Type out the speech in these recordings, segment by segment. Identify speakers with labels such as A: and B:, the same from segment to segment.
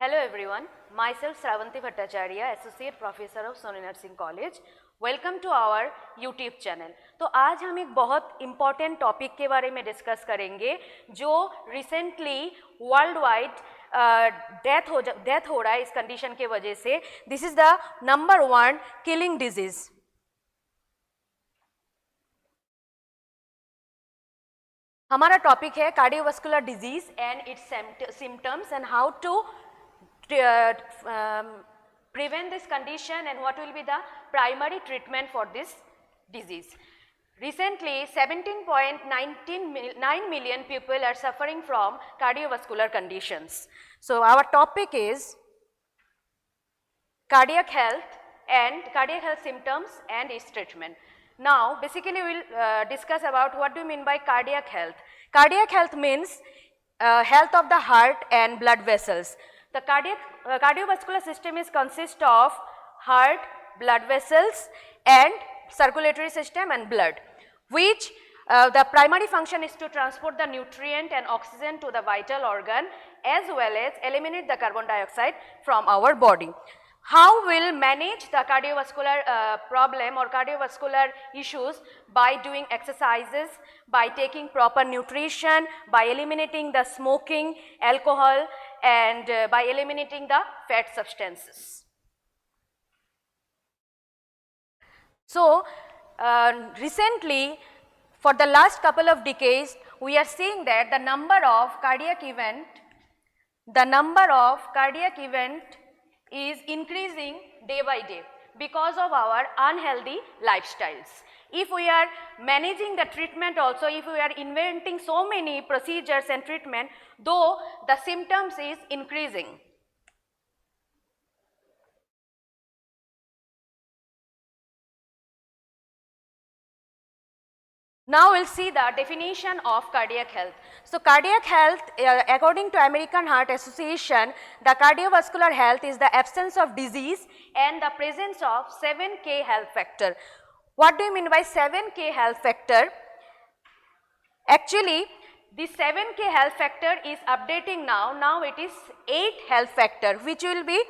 A: Hello everyone, myself Sravanti Bhattacharya, Associate Professor of Sony Nursing College. Welcome to our YouTube channel. तो आज हम एक बहुत important topic के बारे में डिस्कस करेंगे जो रिसेंटली वर्ल्ड वाइड डेथ हो रहा है इस कंडीशन के वजह से। This is the number 1 killing disease. हमारा टॉपिक है cardiovascular disease and its symptoms and how to prevent this condition and what will be the primary treatment for this disease. Recently 17.9 million people are suffering from cardiovascular conditions. So our topic is cardiac health symptoms and its treatment. Now basically we will discuss about what do you mean by cardiac health. Cardiac health means health of the heart and blood vessels. The cardiovascular system is consist of heart, blood vessels and circulatory system and blood, which the primary function is to transport the nutrient and oxygen to the vital organ as well as eliminate the carbon dioxide from our body. How will manage the cardiovascular problem or cardiovascular issues? By doing exercises, by taking proper nutrition, by eliminating the smoking, alcohol and by eliminating the fat substances. So recently for the last couple of decades we are seeing that the number of cardiac event is increasing day by day because of our unhealthy lifestyles. If we are managing the treatment also, if we are inventing so many procedures and treatment, though the symptoms is increasing. Now we will see the definition of cardiac health. So cardiac health, according to American Heart Association, the cardiovascular health is the absence of disease and the presence of 7K health factor. What do you mean by 7K health factor? Actually, the 7K health factor is updating now. Now it is 8 health factor, which will be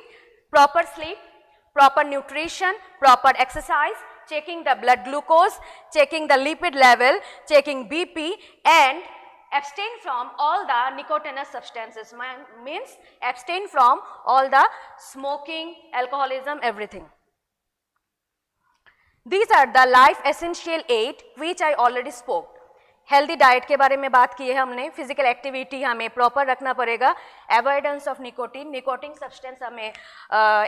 A: proper sleep, proper nutrition, proper exercise, checking the blood glucose, checking the lipid level, checking BP and abstain from all the nicotinous substances, means abstain from all the smoking, alcoholism, everything. These are the life essential 8 which I already spoke. Healthy diet के बारे में बात की है हमने, physical activity हमें proper रखना पड़ेगा, अवॉइडेंस ऑफ निकोटिन सब्सटेंस हमें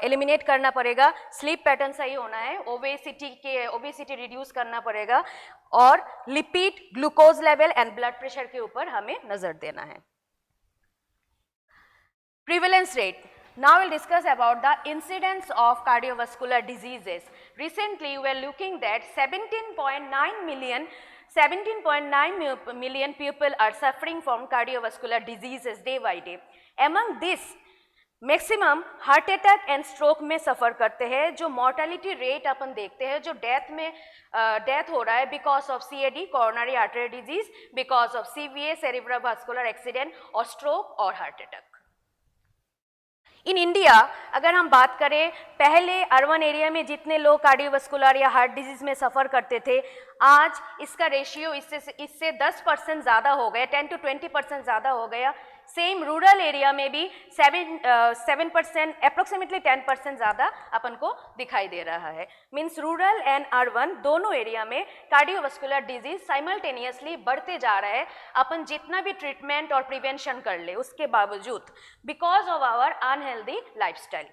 A: एलिमिनेट करना पड़ेगा, स्लीप पैटर्न सही होना है, ओबेसिटी रिड्यूस करना पड़ेगा और lipid, glucose level and blood pressure के ऊपर हमें नजर देना है. Prevalence rate. Now we will discuss about the incidence of cardiovascular diseases. Recently we are looking that 17.9 million people are suffering from cardiovascular diseases day by day. Among this, maximum heart attack and stroke में सफ़र करते हैं. जो mortality rate अपन देखते हैं, जो death हो रहा है because of CAD, coronary artery disease, because of CVA, cerebrovascular accident और स्ट्रोक और हार्ट अटैक. इन इंडिया अगर हम बात करें, पहले अर्बन एरिया में जितने लोग कार्डियोवास्कुलर या हार्ट डिजीज में सफ़र करते थे, आज इसका रेशियो इससे 10% ज़्यादा हो गया, 10 to 20% ज़्यादा हो गया. सेम रूरल एरिया में भी 7% अप्रोक्सीमेटली 10% ज़्यादा अपन को दिखाई दे रहा है. मीन्स रूरल एंड अर्बन दोनों एरिया में कार्डियोवास्कुलर डिजीज साइमल्टेनियसली बढ़ते जा रहा है. अपन जितना भी ट्रीटमेंट और प्रिवेंशन कर ले उसके बावजूद, because of our unhealthy lifestyle.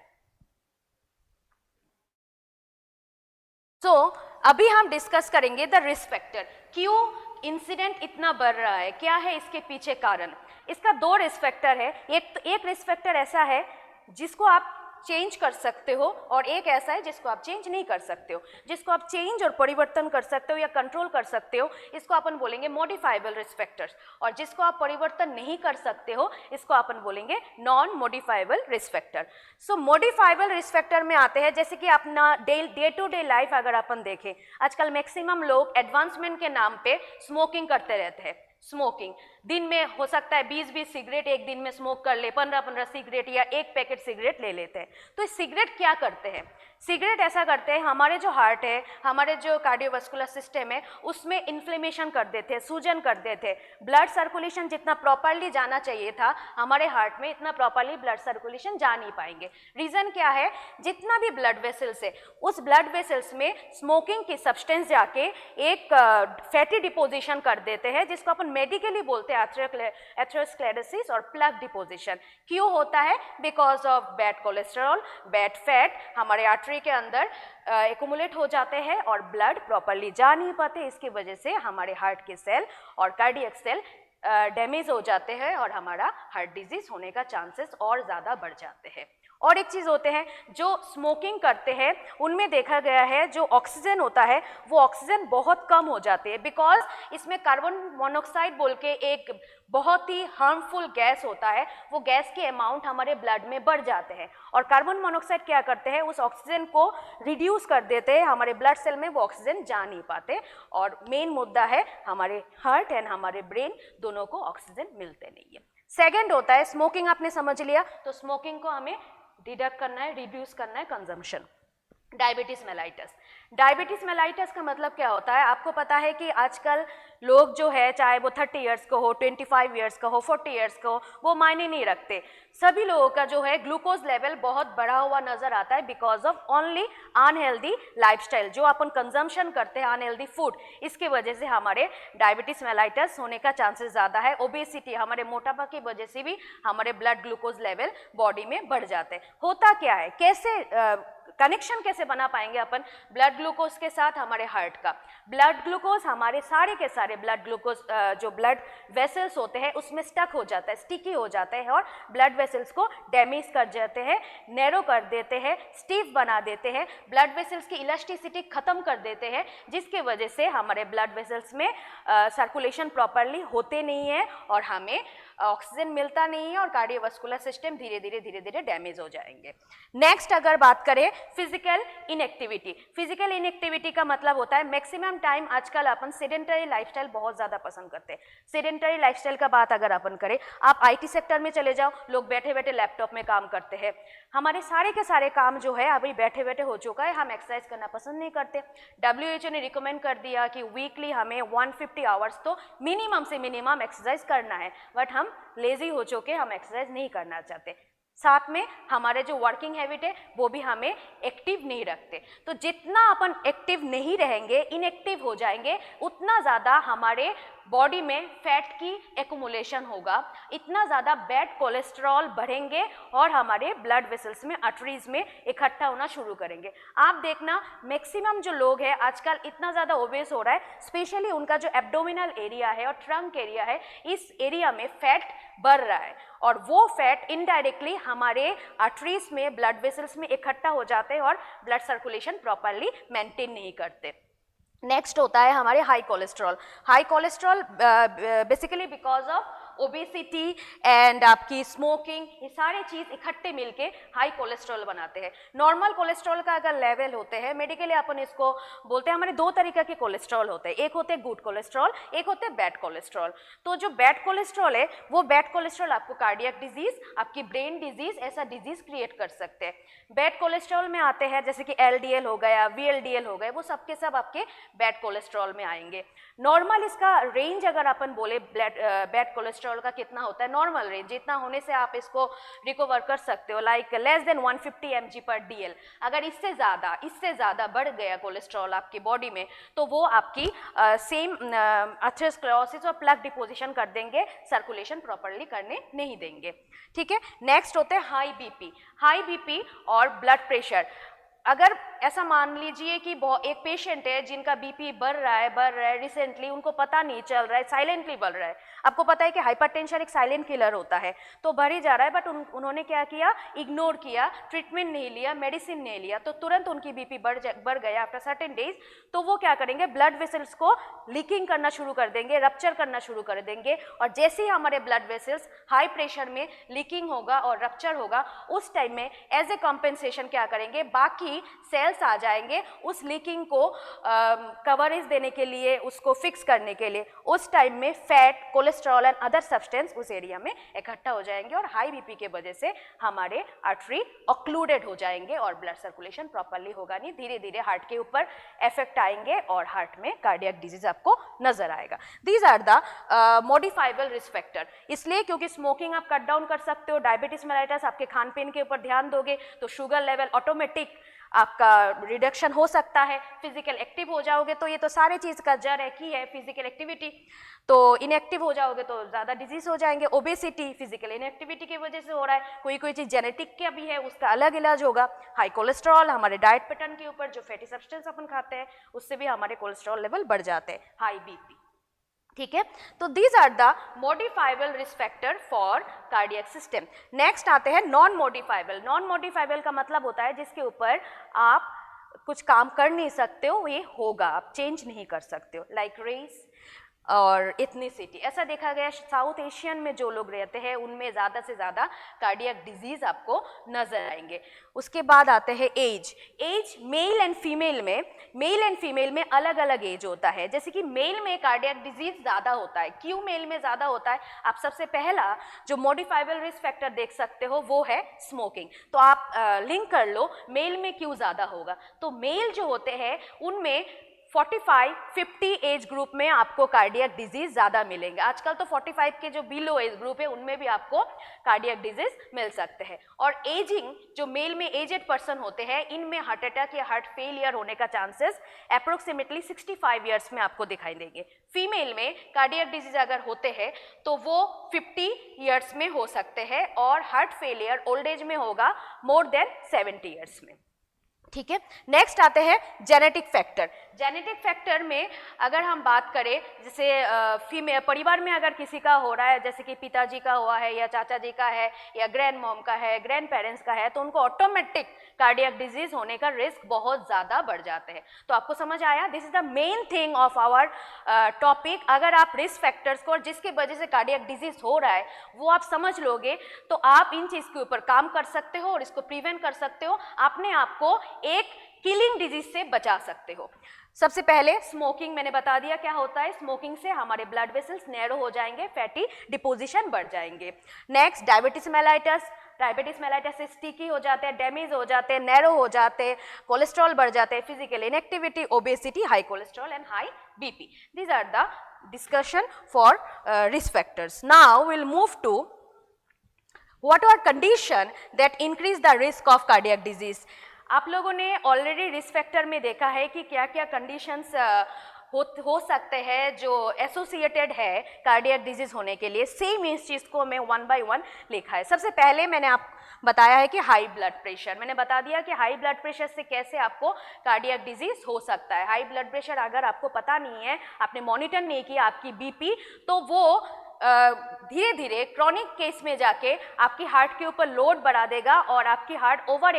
A: So अभी हम डिस्कस करेंगे द रिस्क फैक्टर. क्यों इंसिडेंट इतना बढ़ रहा है, क्या है इसके पीछे कारण. इसका 2 रिस्क फैक्टर है. एक रिस्क फैक्टर ऐसा है जिसको आप चेंज कर सकते हो और एक ऐसा है जिसको आप चेंज नहीं कर सकते हो. जिसको आप चेंज और परिवर्तन कर सकते हो या कंट्रोल कर सकते हो, इसको अपन बोलेंगे मॉडिफाइबल रिस्क फैक्टर्स. और जिसको आप परिवर्तन नहीं कर सकते हो, इसको अपन बोलेंगे नॉन मॉडिफाइबल रिस्क फैक्टर. सो मॉडिफाइबल रिस्क फैक्टर में आते हैं, जैसे कि अपना डे टू डे लाइफ अगर अपन देखें, आजकल मैक्सिमम लोग एडवांसमेंट के नाम पे स्मोकिंग करते रहते हैं. स्मोकिंग दिन में हो सकता है 20-20 सिगरेट एक दिन में स्मोक कर ले, 15-15 सिगरेट या एक पैकेट सिगरेट ले लेते हैं। तो इस सिगरेट क्या करते हैं? सिगरेट ऐसा करते हैं, हमारे जो हार्ट है, हमारे जो कार्डियोवास्कुलर सिस्टम है, उसमें इन्फ्लेमेशन कर देते हैं, सूजन कर देते हैं। ब्लड सर्कुलेशन जितना प्रॉपरली जाना चाहिए था हमारे हार्ट में, इतना प्रॉपरली ब्लड सर्कुलेशन जा नहीं पाएंगे। रीज़न क्या है? जितना भी ब्लड वेसल्स है, उस ब्लड वेसल्स में स्मोकिंग की सब्सटेंस जाके एक फैटी डिपोजिशन कर देते हैं, जिसको अपन मेडिकली बोलते हैं एथेरोस्क्लेरोसिस और प्लग डिपोजिशन। क्यों होता है? Because of bad cholesterol, bad fat हमारे आर्टरी के अंदर एक्युमुलेट हो जाते हैं और ब्लड प्रॉपरली जा नहीं पाते। इसकी वजह से हमारे हार्ट के सेल और कार्डियक सेल डैमेज हो जाते हैं और हमारा हार्ट डिजीज होने का चांसेस और ज़्यादा बढ़ जाते हैं। और एक चीज़ होते हैं जो स्मोकिंग करते हैं, उनमें देखा गया है जो ऑक्सीजन होता है वो ऑक्सीजन बहुत कम हो जाती है, बिकॉज इसमें कार्बन मोनोऑक्साइड बोल के एक बहुत ही हार्मफुल गैस होता है, वो गैस के अमाउंट हमारे ब्लड में बढ़ जाते हैं। और कार्बन मोनोऑक्साइड क्या करते हैं? उस ऑक्सीजन को रिड्यूस कर देते हैं, हमारे ब्लड सेल में वो ऑक्सीजन जा नहीं पाते। और मेन मुद्दा है हमारे हार्ट एंड हमारे ब्रेन दोनों को ऑक्सीजन मिलते नहीं है। सेकेंड होता है स्मोकिंग, आपने समझ लिया, तो स्मोकिंग को हमें डिडक्ट करना है, रिड्यूस करना है consumption. Diabetes mellitus, diabetes mellitus का मतलब क्या होता है? आपको पता है कि आजकल लोग जो है, चाहे वो 30 इयर्स का हो, 25 इयर्स का हो, 40 इयर्स का हो, वो मायने नहीं रखते, सभी लोगों का जो है ग्लूकोज लेवल बहुत बढ़ा हुआ नजर आता है because of only unhealthy lifestyle, जो अपन कंजम्पशन करते हैं अनहेल्दी फूड, इसकी वजह से हमारे डायबिटीज मेलाइटस होने का चांसेस ज़्यादा है। ओबेसिटी, हमारे मोटापा की वजह से भी हमारे ब्लड ग्लूकोज लेवल बॉडी में बढ़ जाते हैं। होता क्या है, कैसे कनेक्शन कैसे बना पाएंगे अपन ब्लड ग्लूकोज के साथ हमारे हार्ट का? ब्लड ग्लूकोज हमारे सारे के सारे ब्लड ग्लूकोज जो ब्लड वेसल्स होते हैं उसमें स्टक हो जाता है, स्टिकी हो जाते हैं और ब्लड वेसल्स को डैमेज कर जाते हैं, नैरो कर देते हैं, स्टीफ बना देते हैं, ब्लड वेसल्स की इलास्टिसिटी खत्म कर देते हैं, जिसके वजह से हमारे ब्लड वेसल्स में सर्कुलेशन प्रॉपरली होते नहीं है और हमें ऑक्सीजन मिलता नहीं है और कार्डियोवास्कुलर सिस्टम धीरे धीरे डैमेज हो जाएंगे। नेक्स्ट अगर बात करें फिजिकल इनएक्टिविटी, फिजिकल इनएक्टिविटी का मतलब होता है मैक्सिमम टाइम आजकल अपन सेडेंटरी लाइफस्टाइल बहुत ज़्यादा पसंद करते हैं। सेडेंटरी लाइफस्टाइल का बात अगर अपन करें, आप आईटी सेक्टर में चले जाओ, लोग बैठे बैठे लैपटॉप में काम करते हैं। हमारे सारे के सारे काम जो है अभी बैठे बैठे हो चुका है, हम एक्सरसाइज करना पसंद नहीं करते। WHO ने रिकमेंड कर दिया कि वीकली हमें 150 आवर्स तो मिनिमम से मिनिमम एक्सरसाइज करना है, बट हम लेजी हो चुके, हम एक्सरसाइज नहीं करना चाहते। साथ में हमारे जो वर्किंग हैबिट है वो भी हमें एक्टिव नहीं रखते। तो जितना अपन एक्टिव नहीं रहेंगे, इनएक्टिव हो जाएंगे, उतना ज़्यादा हमारे बॉडी में फैट की एक्युमुलेशन होगा, इतना ज़्यादा बैड कोलेस्ट्रॉल बढ़ेंगे और हमारे ब्लड वेसल्स में, आर्टरीज में इकट्ठा होना शुरू करेंगे। आप देखना मैक्सिमम जो लोग हैं आजकल इतना ज़्यादा ओबेस हो रहा है, स्पेशली उनका जो एब्डोमिनल एरिया है और ट्रंक एरिया है, इस एरिया में फैट बढ़ रहा है और वो फैट इनडायरेक्टली हमारे आर्टरीज में, ब्लड वेसल्स में इकट्ठा हो जाते हैं और ब्लड सर्कुलेशन प्रॉपरली मेंटेन नहीं करते। नेक्स्ट होता है हमारे high cholesterol. High cholesterol basically because of obesity and आपकी स्मोकिंग, ये सारे चीज़ इकट्ठे मिलके हाई कोलेस्ट्रॉल बनाते हैं। नॉर्मल कोलेस्ट्रॉल का अगर लेवल होते हैं, मेडिकली अपन इसको बोलते हैं, हमारे दो तरीके के कोलेस्ट्रॉल होते हैं, एक होते हैं गुड कोलेस्ट्रॉल, एक होते हैं बैड कोलेस्ट्रॉल। तो जो बैड कोलेस्ट्रॉल है वो बैड कोलेस्ट्रॉल आपको कार्डियक डिजीज, आपकी ब्रेन डिजीज, ऐसा डिजीज क्रिएट कर सकते हैं। बैड कोलेस्ट्रॉल में आते हैं जैसे कि LDL हो गया, VLDL हो गए, वो सब के सब आपके बैड कोलेस्ट्रॉल में आएंगे। नॉर्मल इसका रेंज अगर अपन बोले बैड कोलेस्ट्रॉल का कितना होता है, नॉर्मल रेंज जितना होने से आप इसको रिकवर कर सकते हो, लाइक लेस देन 150 mg/dl। अगर इससे ज़्यादा बढ़ गया कोलेस्ट्रॉल आपकी बॉडी में तो वो आपकी सेम अथेरोस्क्लेरोसिस और प्लग डिपोजिशन कर देंगे, सर्कुलेशन प्रॉपरली करने नहीं देंगे। ठीक है, नेक्स्ट होते हैं हाई बीपी। हाई बीपी और ब्लड प्रेशर, अगर ऐसा मान लीजिए कि एक पेशेंट है जिनका बीपी बढ़ रहा है रिसेंटली, उनको पता नहीं चल रहा है, साइलेंटली बढ़ रहा है। आपको पता है कि हाइपरटेंशन एक साइलेंट किलर होता है, तो बढ़ ही जा रहा है, बट उन्होंने क्या किया, इग्नोर किया, ट्रीटमेंट नहीं लिया, मेडिसिन नहीं लिया, तो तुरंत उनकी बीपी बढ़ गया आफ्टर सर्टेन डेज। तो वो क्या करेंगे, ब्लड वेसल्स को लीकिंग करना शुरू कर देंगे, रप्चर करना शुरू कर देंगे, और जैसे ही हमारे ब्लड वेसल्स हाई प्रेशर में लीकिंग होगा और रप्चर होगा, उस टाइम में एज ए कॉम्पेंसेशन क्या करेंगे, बाकी सेल्स सेल्स आ जाएंगे उस लीकिंग को कवरेज देने के लिए, उसको फिक्स करने के लिए। उस टाइम में fat, cholesterol and other substance उस एरिया में इकट्ठा हो जाएंगे और हाई बीपी के वजह से हमारे आर्टरी ऑक्लूडेड हो जाएंगे और ब्लड सर्कुलेशन प्रॉपरली होगा नहीं, धीरे धीरे हार्ट के ऊपर इफेक्ट आएंगे और हार्ट में कार्डियक डिजीज आपको नजर आएगा। These are the modifiable risk factor, इसलिए क्योंकि स्मोकिंग आप कट डाउन कर सकते हो, डायबिटीज मेलाइटस, आपके खान पीन के ऊपर ध्यान दोगे तो शुगर लेवल ऑटोमेटिक आपका रिडक्शन हो सकता है, फिजिकल एक्टिव हो जाओगे तो ये तो सारे चीज़ का जड़ है कि है फिजिकल एक्टिविटी, तो इनएक्टिव हो जाओगे तो ज़्यादा डिजीज हो जाएंगे। ओबेसिटी फिजिकल इनएक्टिविटी की वजह से हो रहा है, कोई चीज़ जेनेटिक का भी है उसका अलग इलाज होगा। हाई कोलेस्ट्रॉल हमारे डाइट पैटर्न के ऊपर, जो फैटी सब्सटेंस अपन खाते हैं उससे भी हमारे कोलेस्ट्रॉल लेवल बढ़ जाते हैं। हाई बीपी, ठीक है, तो these are the modifiable risk factor for cardiac system. Next आते हैं नॉन मॉडिफाइबल। नॉन मॉडिफाइबल का मतलब होता है जिसके ऊपर आप कुछ काम कर नहीं सकते हो, ये होगा, आप चेंज नहीं कर सकते हो, लाइक रेस और इथनिसिटी। ऐसा देखा गया साउथ एशियन में जो लोग रहते हैं उनमें ज़्यादा से ज़्यादा कार्डियक डिजीज़ आपको नजर आएंगे। उसके बाद आते हैं age. Age male and female में अलग अलग एज होता है, जैसे कि मेल में कार्डियक डिजीज ज़्यादा होता है। क्यों मेल में ज़्यादा होता है? आप सबसे पहला जो मॉडिफाइबल रिस्क फैक्टर देख सकते हो वो है स्मोकिंग, तो आप लिंक कर लो मेल में क्यों ज़्यादा होगा। तो मेल जो होते हैं उनमें 45-50 एज ग्रुप में आपको कार्डियक डिजीज ज़्यादा मिलेंगे। आजकल तो 45 के जो बिलो एज ग्रुप है उनमें भी आपको कार्डियक डिजीज मिल सकते हैं। और एजिंग जो मेल में एजेड पर्सन होते हैं इनमें हार्ट अटैक या हार्ट फेलियर होने का चांसेस अप्रोक्सीमेटली 65 ईयर्स में आपको दिखाई देंगे। फीमेल में कार्डियक डिजीज अगर होते हैं तो वो 50 ईयर्स में हो सकते हैं और हार्ट फेलियर ओल्ड एज में होगा मोर देन 70 ईयर्स में, ठीक है। नेक्स्ट आते हैं जेनेटिक फैक्टर। जेनेटिक फैक्टर में अगर हम बात करें, जैसे परिवार में अगर किसी का हो रहा है, जैसे कि पिताजी का हुआ है या चाचा जी का है या ग्रैंड मॉम का है, ग्रैंड पेरेंट्स का है, तो उनको ऑटोमेटिक कार्डियक डिजीज होने का रिस्क बहुत ज़्यादा बढ़ जाते हैं। तो आपको समझ आया, this is the main thing of our topic. अगर आप रिस्क फैक्टर्स को और जिसकी वजह से कार्डियक डिजीज हो रहा है वो आप समझ लोगे तो आप इन चीज़ के ऊपर काम कर सकते हो और इसको प्रिवेंट कर सकते हो, अपने आप को एक किलिंग डिजीज से बचा सकते हो। सबसे पहले स्मोकिंग मैंने बता दिया क्या होता है। स्मोकिंग से हमारे ब्लड वेसल्स नैरो हो जाएंगे, फैटी डिपोजिशन बढ़ जाएंगे। नेक्स्ट डायबिटीज मेलाइटस से स्टिकी हो जाते हैं, डैमेज हो जाते हैं, नैरो हो जाते हैं, कोलेस्ट्रॉल बढ़ जाते हैं, physical inactivity, obesity, high cholesterol and high BP. These are the discussion for risk factors. Now will move to what are condition that increase the risk of cardiac disease। आप लोगों ने already risk factor में देखा है कि क्या क्या conditions हो सकते हैं जो एसोसिएटेड है कार्डियक डिजीज होने के लिए। सेम इस चीज़ को मैं 1 by 1 लिखा है। सबसे पहले मैंने आप बताया है कि हाई ब्लड प्रेशर, मैंने बता दिया कि हाई ब्लड प्रेशर से कैसे आपको कार्डियक डिजीज हो सकता है। हाई ब्लड प्रेशर अगर आपको पता नहीं है, आपने मॉनिटर नहीं किया आपकी बीपी, तो वो धीरे धीरे क्रॉनिक केस में जाके आपकी हार्ट के ऊपर लोड बढ़ा देगा और आपकी हार्ट ओवर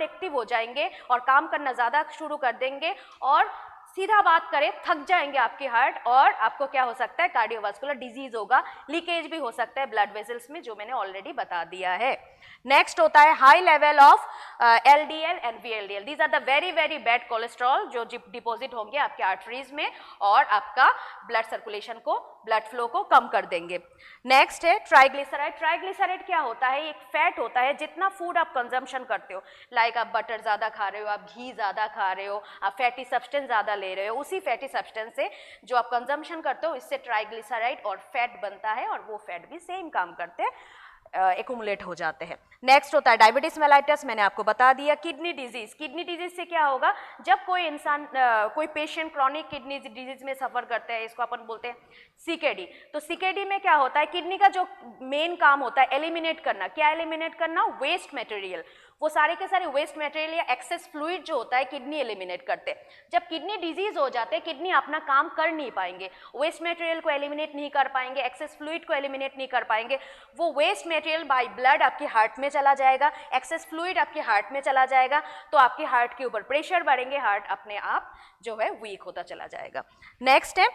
A: एक्टिव हो जाएंगे और काम करना ज़्यादा शुरू कर देंगे और सीधा बात करें थक जाएंगे आपकी हार्ट और आपको क्या हो सकता है, कार्डियोवास्कुलर डिजीज होगा, लीकेज भी हो सकता है ब्लड वेसल्स में, जो मैंने ऑलरेडी बता दिया है। नेक्स्ट होता है high level of LDL and VLDL। These are the very bad cholesterol जो डिपॉजिट होंगे आपके आर्टरीज में और आपका ब्लड सर्कुलेशन को, ब्लड फ्लो को कम कर देंगे। नेक्स्ट है ट्राइग्लिसराइड। ट्राइग्लिसराइड क्या होता है? एक फैट होता है, जितना फूड आप कंजम्पशन करते हो, लाइक आप बटर ज़्यादा खा रहे हो, आप घी ज़्यादा खा रहे हो, आप फैटी सब्सटेंस ज़्यादा ले रहे हो, उसी फैटी सब्सटेंस से जो आप कंजम्पशन करते हो इससे ट्राइग्लिसराइड और फैट बनता है और वो फैट भी सेम काम करते हैं, एक्यूमुलेट हो जाते हैं। नेक्स्ट होता है डायबिटीज मेलाइटस, मैंने आपको बता दिया। किडनी डिजीज से क्या होगा, जब कोई इंसान कोई पेशेंट क्रॉनिक किडनी डिजीज में सफर करते हैं, इसको अपन बोलते हैं CKD। तो CKD में क्या होता है, किडनी का जो मेन काम होता है एलिमिनेट करना। क्या एलिमिनेट करना? Waste material. वो सारे के सारे वेस्ट मटेरियल या एक्सेस फ्लूइड जो होता है किडनी एलिमिनेट करते हैं। जब किडनी डिजीज हो जाते हैं, किडनी अपना काम कर नहीं पाएंगे, वेस्ट मटेरियल को एलिमिनेट नहीं कर पाएंगे, एक्सेस फ्लूइड को एलिमिनेट नहीं कर पाएंगे। वो वेस्ट मटेरियल बाय ब्लड आपकी हार्ट में चला जाएगा, एक्सेस फ्लूइड आपके हार्ट में चला जाएगा, तो आपके हार्ट के ऊपर प्रेशर बढ़ेंगे, हार्ट अपने आप जो है वीक होता चला जाएगा। नेक्स्ट है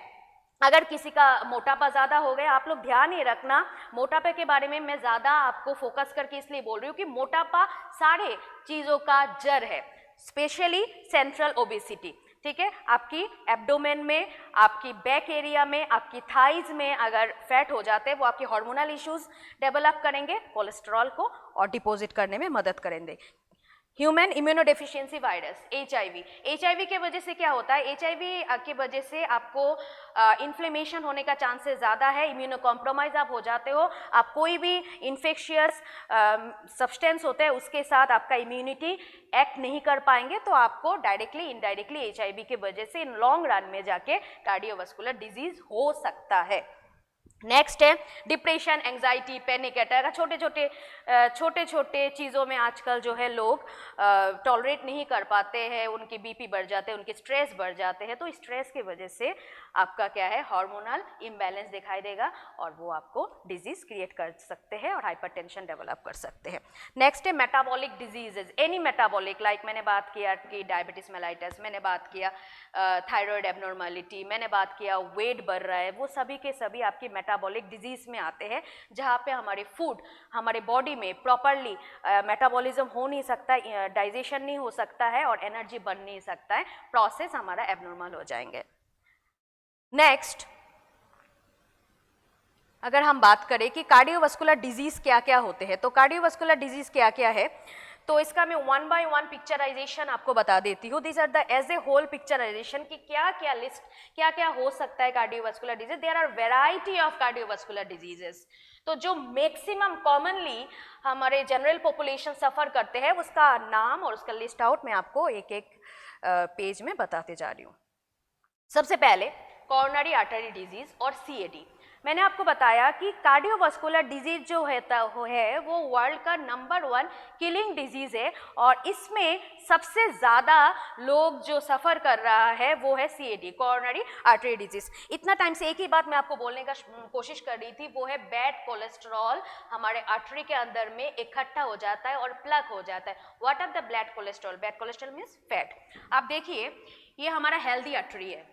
A: अगर किसी का मोटापा ज़्यादा हो गया, आप लोग ध्यान ही रखना, मोटापे के बारे में मैं ज़्यादा आपको फोकस करके इसलिए बोल रही हूँ कि मोटापा सारे चीज़ों का जड़ है। स्पेशली सेंट्रल ओबेसिटी, ठीक है। आपकी एब्डोमेन में, आपकी बैक एरिया में, आपकी थाइज में अगर फैट हो जाते हैं वो आपके हार्मोनल इश्यूज डेवलप करेंगे, कोलेस्ट्रॉल को और डिपॉजिट करने में मदद करेंगे। Human immunodeficiency virus, HIV, HIV के वजह से क्या होता है, एचआईवी की वजह से आपको इन्फ्लेमेशन होने का चांसेस ज़्यादा है, इम्यूनो कॉम्प्रोमाइज आप हो जाते हो, आप कोई भी इन्फेक्शियस सब्सटेंस होता है उसके साथ आपका इम्यूनिटी एक्ट नहीं कर पाएंगे, तो आपको डायरेक्टली इनडायरेक्टली एचआईवी के वजह से इन लॉन्ग रन में जाके कार्डियोवास्कुलर डिजीज हो सकता है। नेक्स्ट है डिप्रेशन, एंजाइटी, पैनिक अटैक। छोटे छोटे चीज़ों में आजकल जो है लोग टॉलरेट नहीं कर पाते हैं, उनके बीपी बढ़ जाते हैं, उनके स्ट्रेस बढ़ जाते हैं, तो स्ट्रेस की वजह से आपका क्या है, हार्मोनल इम्बैलेंस दिखाई देगा और वो आपको डिजीज क्रिएट कर सकते हैं और हाइपरटेंशन डेवलप कर सकते हैं। नेक्स्ट है metabolic diseases, any metabolic, like मैंने बात किया कि डायबिटीज मेलाइटस, मैंने बात किया थायराइड एबनॉर्मलिटी, मैंने बात किया वेट बढ़ रहा है, वो सभी के सभी आपकी मेटाबॉलिक डिजीज में आते हैं, जहाँ पे हमारे फूड हमारे बॉडी में प्रॉपरली मेटाबॉलिज्म हो नहीं सकता, डाइजेशन नहीं हो सकता है और एनर्जी बन नहीं सकता है, प्रोसेस हमारा एबनॉर्मल हो जाएंगे। नेक्स्ट, अगर हम बात करें कि कार्डियोवास्कुलर डिजीज क्या क्या होते हैं, तो कार्डियोवास्कुलर डिजीज क्या क्या है, तो इसका मैं वन बाय वन पिक्चराइजेशन आपको बता देती हूँ। This are the as a whole picturisation कि क्या क्या लिस्ट, क्या क्या हो सकता है cardiovascular disease. There are variety of cardiovascular diseases, तो जो मैक्सिमम कॉमनली हमारे जनरल पॉपुलेशन सफ़र करते हैं उसका नाम और उसका लिस्ट आउट मैं आपको एक एक पेज में बताते जा रही हूँ। सबसे पहले कॉरोनरी आर्टरी डिजीज और सीएडी। मैंने आपको बताया कि कार्डियोवास्कुलर डिजीज जो है वो वर्ल्ड का नंबर 1 किलिंग डिजीज है और इसमें सबसे ज़्यादा लोग जो सफ़र कर रहा है वो है सीएडी, कॉरोनरी आर्टरी डिजीज। इतना टाइम से एक ही बात मैं आपको बोलने का कोशिश कर रही थी, वो है बैड कोलेस्ट्रॉल हमारे आर्टरी के अंदर में इकट्ठा हो जाता है और प्लग हो जाता है। What are the bad cholesterol? Bad cholesterol means fat. आप देखिए ये हमारा हेल्दी आर्टरी है,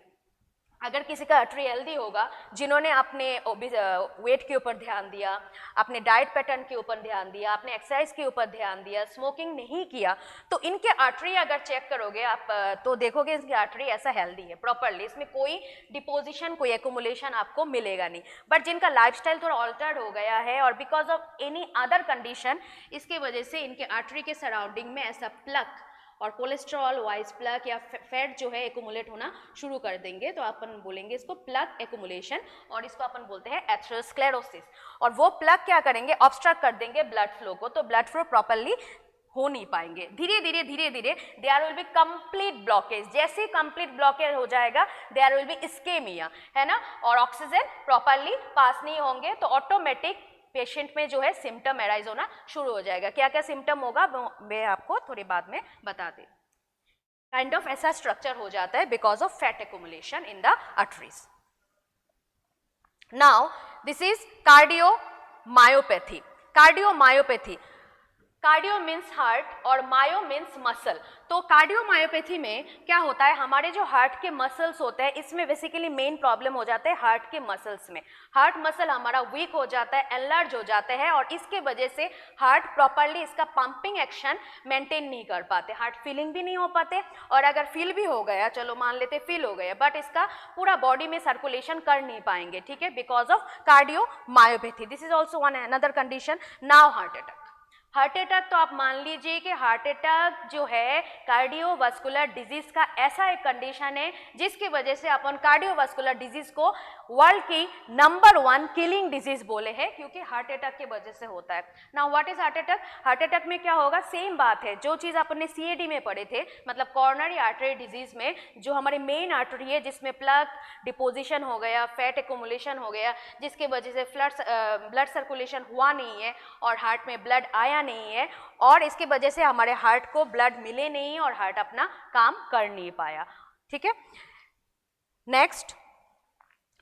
A: अगर किसी का आर्टरी हेल्दी होगा, जिन्होंने अपने वेट के ऊपर ध्यान दिया, अपने डाइट पैटर्न के ऊपर ध्यान दिया, अपने एक्सरसाइज के ऊपर ध्यान दिया, स्मोकिंग नहीं किया, तो इनके आर्टरी अगर चेक करोगे आप तो देखोगे इसकी आर्टरी ऐसा हेल्दी है प्रॉपरली, इसमें कोई डिपोजिशन, कोई एक्यूमुलेशन आपको मिलेगा नहीं। बट जिनका लाइफस्टाइल थोड़ा ऑल्टर्ड हो गया है और because of any other condition, इसके वजह से इनके आर्टरी के सराउंडिंग में ऐसा प्लग और कोलेस्ट्रॉल वाइज प्लग या फैट जो है एक्यूमुलेट होना शुरू कर देंगे, तो अपन बोलेंगे इसको प्लग एक्यूमुलेशन और इसको अपन बोलते हैं एथेरोस्क्लेरोसिस। और वो प्लग क्या करेंगे, ऑब्स्ट्रक्ट कर देंगे ब्लड फ्लो को, तो ब्लड फ्लो प्रॉपरली हो नहीं पाएंगे। धीरे धीरे there will be complete blockage. जैसे ही कंप्लीट ब्लॉकेज हो जाएगा देयर विल बी इस्केमिया, है ना, और ऑक्सीजन प्रॉपरली पास नहीं होंगे, तो ऑटोमेटिक पेशेंट में जो है सिम्टम एराइज होना शुरू हो जाएगा। क्या क्या सिम्टम होगा मैं आपको थोड़ी बाद में बता दें। काइंड ऑफ ऐसा स्ट्रक्चर हो जाता है because of fat accumulation in the arteries. Now this is cardiomyopathy. Cardiomyopathy, cardio means heart और मायो मीन्स मसल। तो कार्डियोमायोपैथी में क्या होता है, हमारे जो हार्ट के मसल्स होते हैं इसमें बेसिकली मेन प्रॉब्लम हो जाता है हार्ट के मसल्स में। हार्ट मसल हमारा वीक हो जाता है, एनलार्ज हो जाता है और इसके वजह से हार्ट प्रॉपरली इसका पंपिंग एक्शन मेंटेन नहीं कर पाते, हार्ट फीलिंग भी नहीं हो पाते, और अगर फील भी हो गया, चलो मान लेते फील हो गया, बट इसका पूरा बॉडी में सर्कुलेशन कर नहीं पाएंगे, ठीक है, because of cardiomyopathy. This is also one another condition. Now heart attack. Heart attack तो आप मान लीजिए कि हार्ट अटैक जो है कार्डियोवास्कुलर डिजीज का ऐसा एक कंडीशन है जिसकी वजह से अपन कार्डियोवास्कुलर डिजीज को वर्ल्ड की नंबर 1 किलिंग डिजीज बोले हैं, क्योंकि हार्ट अटैक की वजह से होता है। Now what is heart attack? Heart attack में क्या होगा, सेम बात है जो चीज़ अपने सीएडी में पढ़े थे, मतलब कॉरोनरी आर्टरी डिजीज में जो हमारी मेन आर्टरी है जिसमें प्लग डिपोजिशन हो गया, फैट एक्यूमुलेशन हो गया, जिसकी वजह से ब्लड सर्कुलेशन हुआ नहीं है और हार्ट में ब्लड आया नहीं है, और इसकी वजह से हमारे हार्ट को ब्लड मिले नहीं और हार्ट अपना काम कर नहीं पाया, ठीक है। नेक्स्ट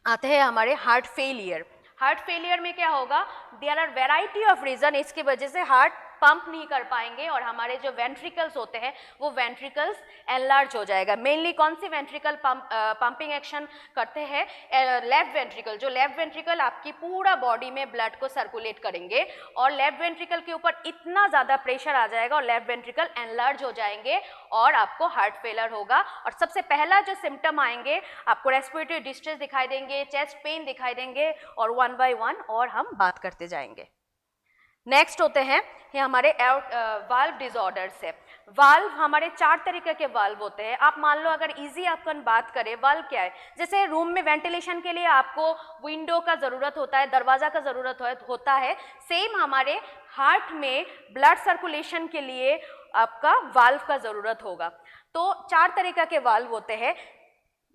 A: आते हैं हमारे हार्ट फेलियर। हार्ट फेलियर में क्या होगा, there are variety of reason, इसकी वजह से हार्ट पंप नहीं कर पाएंगे और हमारे जो वेंट्रिकल्स होते हैं वो वेंट्रिकल्स एनलार्ज हो जाएगा। मेनली कौन सी वेंट्रिकल पंपिंग एक्शन करते हैं? Left ventricle. जो लेफ्ट वेंट्रिकल आपकी पूरा बॉडी में ब्लड को सर्कुलेट करेंगे और लेफ्ट वेंट्रिकल के ऊपर इतना ज़्यादा प्रेशर आ जाएगा और लेफ्ट वेंट्रिकल एनलार्ज हो जाएंगे और आपको हार्ट फेलर होगा। और सबसे पहला जो सिम्टम आएंगे आपको रेस्पिरेटरी डिस्ट्रेस दिखाई देंगे, चेस्ट पेन दिखाई देंगे और वन बाय वन और हम बात करते जाएंगे। नेक्स्ट होते हैं ये हमारे वाल्व डिसऑर्डर्स है। वाल्व हमारे 4 तरीके के वाल्व होते हैं। आप मान लो अगर इजी अपन बात करें, वाल्व क्या है? जैसे रूम में वेंटिलेशन के लिए आपको विंडो का ज़रूरत होता है, दरवाज़ा का ज़रूरत होता है, सेम हमारे हार्ट में ब्लड सर्कुलेशन के लिए आपका वाल्व का ज़रूरत होगा। तो 4 तरीके के वाल्व होते हैं।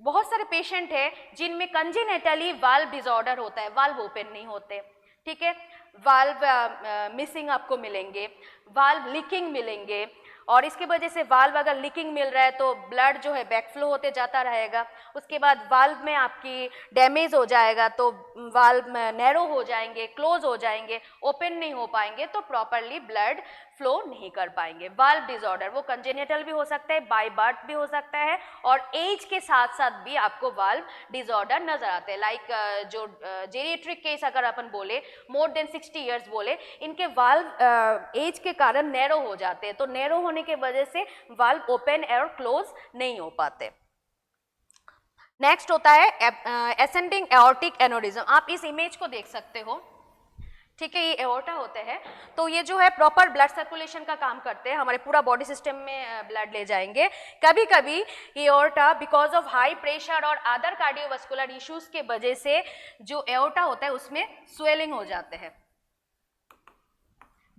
A: बहुत सारे पेशेंट हैं जिनमें कंजेनिटली वाल्व डिसऑर्डर होता है, वाल्व ओपन नहीं होते, ठीक है। वाल्व मिसिंग आपको मिलेंगे, वाल्व लीकिंग मिलेंगे और इसके वजह से वाल्व अगर लीकिंग मिल रहा है तो ब्लड जो है बैकफ्लो होते जाता रहेगा। उसके बाद वाल्व में आपकी डैमेज हो जाएगा तो वाल्व नैरो हो जाएंगे, क्लोज हो जाएंगे, ओपन नहीं हो पाएंगे तो प्रॉपरली ब्लड फ्लो नहीं कर पाएंगे। वाल्व डिसऑर्डर वो कंजेनिटल भी हो सकता है, बाय बर्थ भी हो सकता है और एज के साथ साथ भी आपको वाल्व डिसऑर्डर नजर आते हैं। लाइक जो जेरिएट्रिक केस अगर अपन बोले, मोर देन 60 ईयर्स बोले, इनके वाल्व एज के कारण नैरो हो जाते हैं, तो नैरो होने के वजह से वाल्व ओपन और क्लोज नहीं हो पाते। नेक्स्ट होता है एसेंडिंग एओर्टिक एनोरिज्म। आप इस इमेज को देख सकते हो, ठीक है। ये एओर्टा होते हैं, तो ये जो है प्रॉपर ब्लड सर्कुलेशन का काम करते हैं, हमारे पूरा बॉडी सिस्टम में ब्लड ले जाएंगे। कभी कभी aorta because of high pressure और अदर कार्डियोवास्कुलर इश्यूज के वजह से जो एओर्टा होता है उसमें स्वेलिंग हो जाते हैं,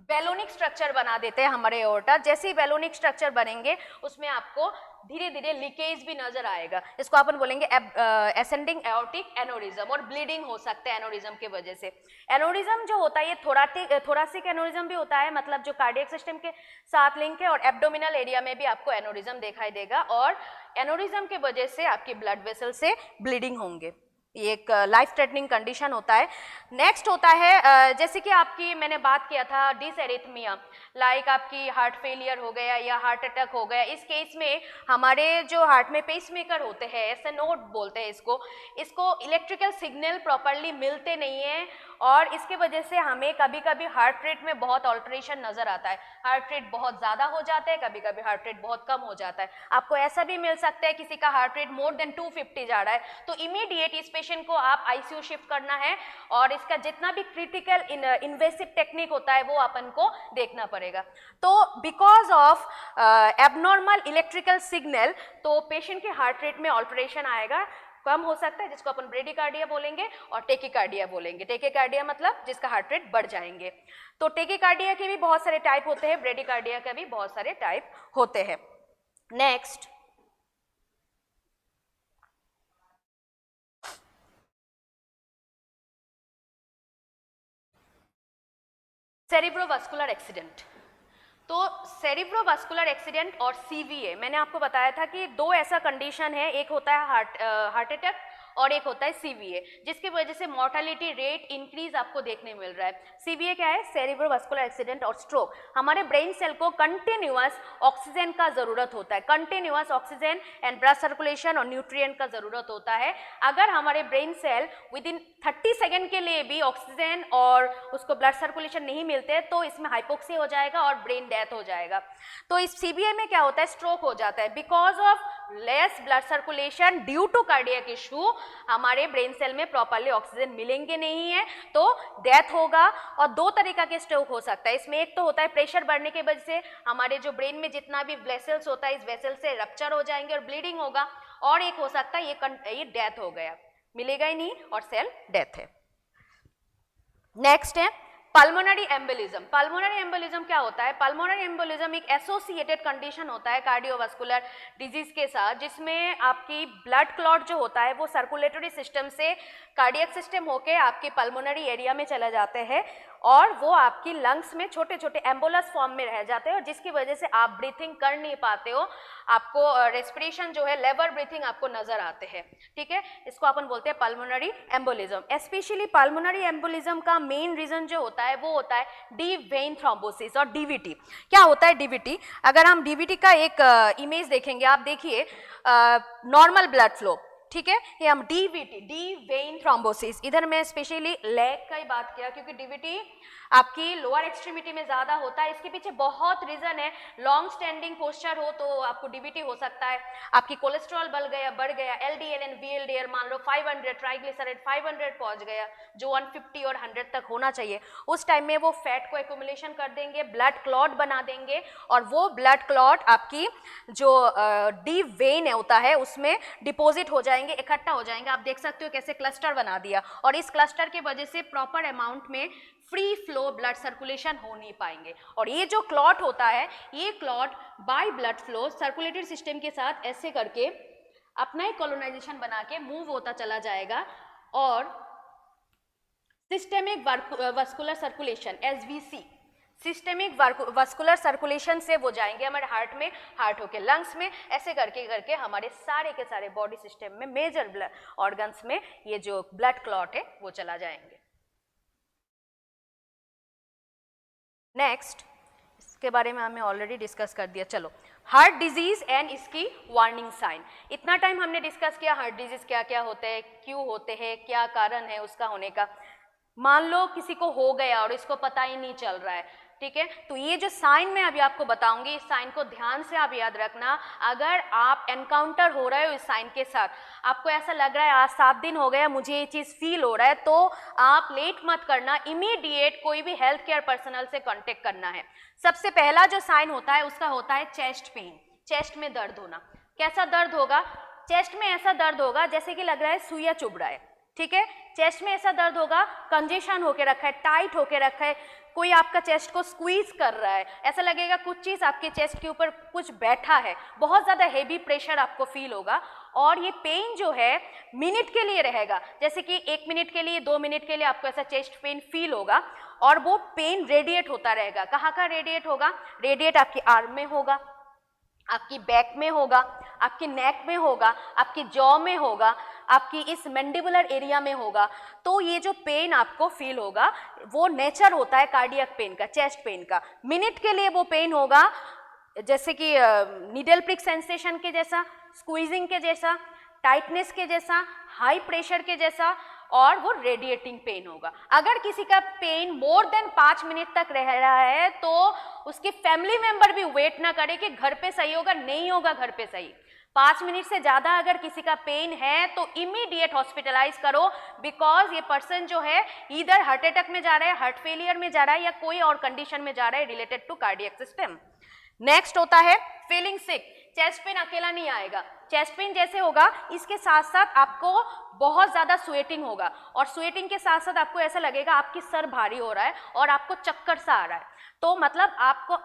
A: बेलोनिक स्ट्रक्चर बना देते हैं हमारे एओर्टा। जैसे ही बेलोनिक स्ट्रक्चर बनेंगे उसमें आपको धीरे धीरे लीकेज भी नजर आएगा। इसको अपन बोलेंगे एसेंडिंग एओर्टिक एनोरिज्म और ब्लीडिंग हो सकता है एनोरिज्म के वजह से। एनोरिज्म जो होता है ये थोरासिक एनोरिज्म भी होता है, मतलब जो कार्डियक सिस्टम के साथ लिंक है, और एब्डोमिनल एरिया में भी आपको एनोरिज्म दिखाई देगा और एनोरिज्म के वजह से आपकी ब्लड वेसल से ब्लीडिंग होंगे। ये एक लाइफ थ्रेटनिंग कंडीशन होता है। नेक्स्ट होता है जैसे कि आपकी मैंने बात किया था डिसएरिथमिया, लाइक आपकी हार्ट फेलियर हो गया या हार्ट अटैक हो गया। इस केस में हमारे जो हार्ट में पेसमेकर होते हैं, ऐसे नोड बोलते हैं इसको इलेक्ट्रिकल सिग्नल प्रॉपरली मिलते नहीं है और इसके वजह से हमें कभी कभी हार्ट रेट में बहुत ऑल्टरेशन नजर आता है। हार्ट रेट बहुत ज़्यादा हो जाता है, कभी कभी हार्ट रेट बहुत कम हो जाता है। आपको ऐसा भी मिल सकता है किसी का हार्ट रेट मोर देन 250 जा रहा है, तो इमीडिएट इस पेशेंट को आप आईसीयू शिफ्ट करना है और इसका जितना भी क्रिटिकल इन्वेसिव टेक्निक होता है वो अपन को देखना पड़ेगा। तो because of abnormal electrical signal तो पेशेंट के हार्ट रेट में ऑल्टरेशन आएगा, कम हो सकता है, जिसको अपन ब्रेडिकार्डिया बोलेंगे और टेकिकार्डिया बोलेंगे। टेकिकार्डिया मतलब जिसका हार्ट रेट बढ़ जाएंगे। तो टेकिकार्डिया के भी बहुत सारे टाइप होते हैं, ब्रेडिकार्डिया के भी बहुत सारे टाइप होते हैं। Next cerebrovascular accident. तो सेरिब्रोवास्कुलर एक्सीडेंट और सीवीए, मैंने आपको बताया था कि दो ऐसा कंडीशन है, एक होता है हार्ट अटैक और एक होता है सीवीए, जिसकी वजह से मॉर्टेलिटी रेट इंक्रीज आपको देखने मिल रहा है। सीवीए क्या है? सेरिब्रोवास्कुलर एक्सीडेंट और स्ट्रोक। हमारे ब्रेन सेल को कंटिन्यूअस ऑक्सीजन का जरूरत होता है, continuous oxygen and blood circulation और न्यूट्रिएंट का जरूरत होता है। अगर हमारे brain cell within 30 second के लिए भी ऑक्सीजन और उसको ब्लड सर्कुलेशन नहीं मिलते तो इसमें हाइपोक्सिया हो जाएगा और ब्रेन डेथ हो जाएगा। तो इस सीवीए में क्या होता है? स्ट्रोक हो जाता है because of less blood circulation due to cardiac issue. हमारे ब्रेन सेल में प्रॉपरली ऑक्सीजन मिलेंगे नहीं है तो डेथ होगा। और दो तरीका के स्ट्रोक हो सकता है इसमें, एक तो होता है प्रेशर बढ़ने की वजह से हमारे जो ब्रेन में जितना भी वेसल्स होता है इस वेसल से रप्चर हो जाएंगे और ब्लीडिंग होगा, और एक हो सकता है ये डेथ हो गया, मिलेगा ही नहीं और सेल डेथ है। नेक्स्ट है पल्मोनरी एम्बोलिज्म। पल्मोनरी एम्बोलिज्म क्या होता है? पल्मोनरी एम्बोलिज्म एक एसोसिएटेड कंडीशन होता है कार्डियोवास्कुलर डिजीज के साथ, जिसमें आपकी ब्लड क्लॉट जो होता है वो सर्कुलेटरी सिस्टम से कार्डियक सिस्टम होके आपके पल्मोनरी एरिया में चला जाते हैं और वो आपकी लंग्स में छोटे छोटे एम्बुलस फॉर्म में रह जाते हैं और जिसकी वजह से आप ब्रीथिंग कर नहीं पाते हो, आपको रेस्पिरेशन जो है लेबर ब्रीथिंग आपको नजर आते हैं, ठीक है। इसको अपन बोलते हैं pulmonary embolism. Specially pulmonary embolism का मेन रीजन जो होता है वो होता है डीप वेन थ्रोम्बोसिस और डीवीटी। क्या होता है डीवीटी? अगर हम डीवीटी का एक इमेज देखेंगे, आप देखिए नॉर्मल ब्लड फ्लो, ठीक है, ये हम डीवीटी डीप वेन थ्रोम्बोसिस, इधर मैं स्पेशली लेग का ही बात किया क्योंकि डीवीटी आपकी लोअर एक्सट्रीमिटी में ज्यादा होता है। इसके पीछे बहुत रीजन है, लॉन्ग स्टैंडिंग पोस्चर हो तो आपको डीवीटी हो सकता है, आपकी कोलेस्ट्रॉल बढ़ गया, एलडीएल एंड वीएलडीएल मान लो 500, ट्राइग्लिसराइड 500 पहुंच गया जो 150 और 100 तक होना चाहिए, उस टाइम में वो फैट को एक्यूमुलेशन कर देंगे, ब्लड क्लॉट बना देंगे और वो ब्लड क्लॉट आपकी जो डीप वेन होता है उसमें डिपॉजिट हो जाएंगे, इकट्ठा हो जाएंगे। आप देख सकते हो कैसे क्लस्टर बना दिया और इस क्लस्टर की वजह से प्रॉपर अमाउंट में फ्री फ्लो ब्लड सर्कुलेशन हो नहीं पाएंगे और ये जो क्लॉट होता है, ये clot by blood flow circulatory system के साथ ऐसे करके अपना ही कॉलोनाइजेशन बना के मूव होता चला जाएगा और systemic vascular circulation SVC, systemic vascular circulation से वो जाएंगे हमारे हार्ट में, हार्ट होके लंग्स में, ऐसे करके करके हमारे सारे के सारे बॉडी सिस्टम में मेजर ब्लड ऑर्गन्स में ये जो ब्लड क्लॉट है वो चला जाएंगे। नेक्स्ट, इसके बारे में हमें ऑलरेडी डिस्कस कर दिया। चलो, हार्ट डिजीज एंड इसकी वार्निंग साइन। इतना टाइम हमने डिस्कस किया हार्ट डिजीज क्या क्या होते हैं, क्यों होते हैं, क्या कारण है उसका होने का। मान लो किसी को हो गया और इसको पता ही नहीं चल रहा है, ठीक है, तो ये जो साइन मैं अभी आपको बताऊंगी, इस साइन को ध्यान से आप याद रखना। अगर आप एनकाउंटर हो रहे हो इस साइन के साथ, आपको ऐसा लग रहा है आज 7 दिन हो गया मुझे ये चीज़ फील हो रहा है, तो आप लेट मत करना, इमीडिएट कोई भी हेल्थ केयर पर्सनल से कांटेक्ट करना है। सबसे पहला जो साइन होता है उसका होता है चेस्ट पेन, चेस्ट में दर्द होना। कैसा दर्द होगा? चेस्ट में ऐसा दर्द होगा जैसे कि लग रहा है सुइया चुभ रहा है, ठीक है, चेस्ट में ऐसा दर्द होगा, कंजेशन होके रखा है, टाइट होके रखा है, कोई आपका चेस्ट को स्क्वीज कर रहा है, ऐसा लगेगा कुछ चीज़ आपके चेस्ट के ऊपर कुछ बैठा है, बहुत ज़्यादा हेवी प्रेशर आपको फील होगा और ये पेन जो है मिनट के लिए रहेगा, जैसे कि 1 मिनट के लिए 2 मिनट के लिए आपको ऐसा चेस्ट पेन फील होगा और वो पेन रेडिएट होता रहेगा। कहाँ का रेडिएट होगा? रेडिएट आपकी आर्म में होगा, आपकी बैक में होगा, आपकी नेक में होगा, आपकी जॉ में होगा, आपकी इस मैंडिबुलर एरिया में होगा। तो ये जो पेन आपको फील होगा वो नेचर होता है कार्डियक पेन का, चेस्ट पेन का। मिनट के लिए वो पेन होगा जैसे कि नीडल प्रिक सेंसेशन के जैसा, स्क्वीजिंग के जैसा, टाइटनेस के जैसा, हाई प्रेशर के जैसा और वो रेडिएटिंग पेन होगा। अगर किसी का पेन मोर देन 5 मिनट तक रह रहा है तो उसकी फैमिली मेंबर भी वेट ना करे कि घर पे सही होगा, नहीं होगा घर पे सही। 5 मिनट से ज़्यादा अगर किसी का पेन है तो इमीडिएट हॉस्पिटलाइज करो, बिकॉज ये पर्सन जो है इधर हार्ट अटैक में जा रहा है, हार्ट फेलियर में जा रहा है या कोई और कंडीशन में जा रहा है related to cardiac system. Next होता है फीलिंग सिक। चेस्ट पेन अकेला नहीं आएगा, चेस्ट पेन जैसे होगा इसके साथ साथ आपको बहुत ज़्यादा स्वेटिंग होगा और स्वेटिंग के साथ साथ आपको ऐसा लगेगा आपकी सर भारी हो रहा है और आपको चक्कर सा आ रहा है, तो मतलब आपको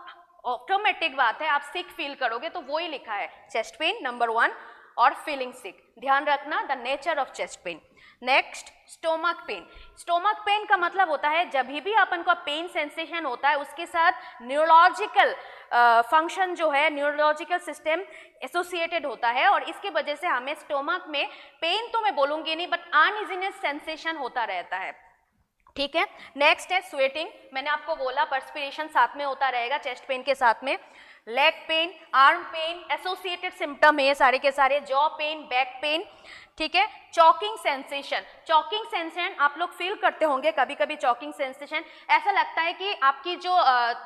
A: ऑटोमेटिक बात है आप सिक फील करोगे, तो वो ही लिखा है चेस्ट पेन नंबर 1 और फीलिंग सिक। ध्यान रखना the nature of chest pain. Next, stomach pain. Stomach pain का मतलब होता है जब भी अपन को पेन सेंसेशन होता है उसके साथ न्यूरोलॉजिकल फंक्शन जो है, न्यूरोलॉजिकल सिस्टम एसोसिएटेड होता है और इसकी वजह से हमें स्टोमक में पेन तो मैं बोलूँगी नहीं बट अनइजीनेस सेंसेशन होता रहता है, ठीक है। नेक्स्ट है स्वेटिंग। मैंने आपको बोला पर्सपिरेशन साथ में होता रहेगा चेस्ट पेन के साथ में। Leg pain, arm pen associated symptom है सारे के सारे, जॉ पेन, बैक पेन, ठीक है। चॉकिंग सेंसेशन, चॉकिंग सेंसेशन आप लोग फील करते होंगे कभी कभी। चॉकिंग सेंसेशन ऐसा लगता है कि आपकी जो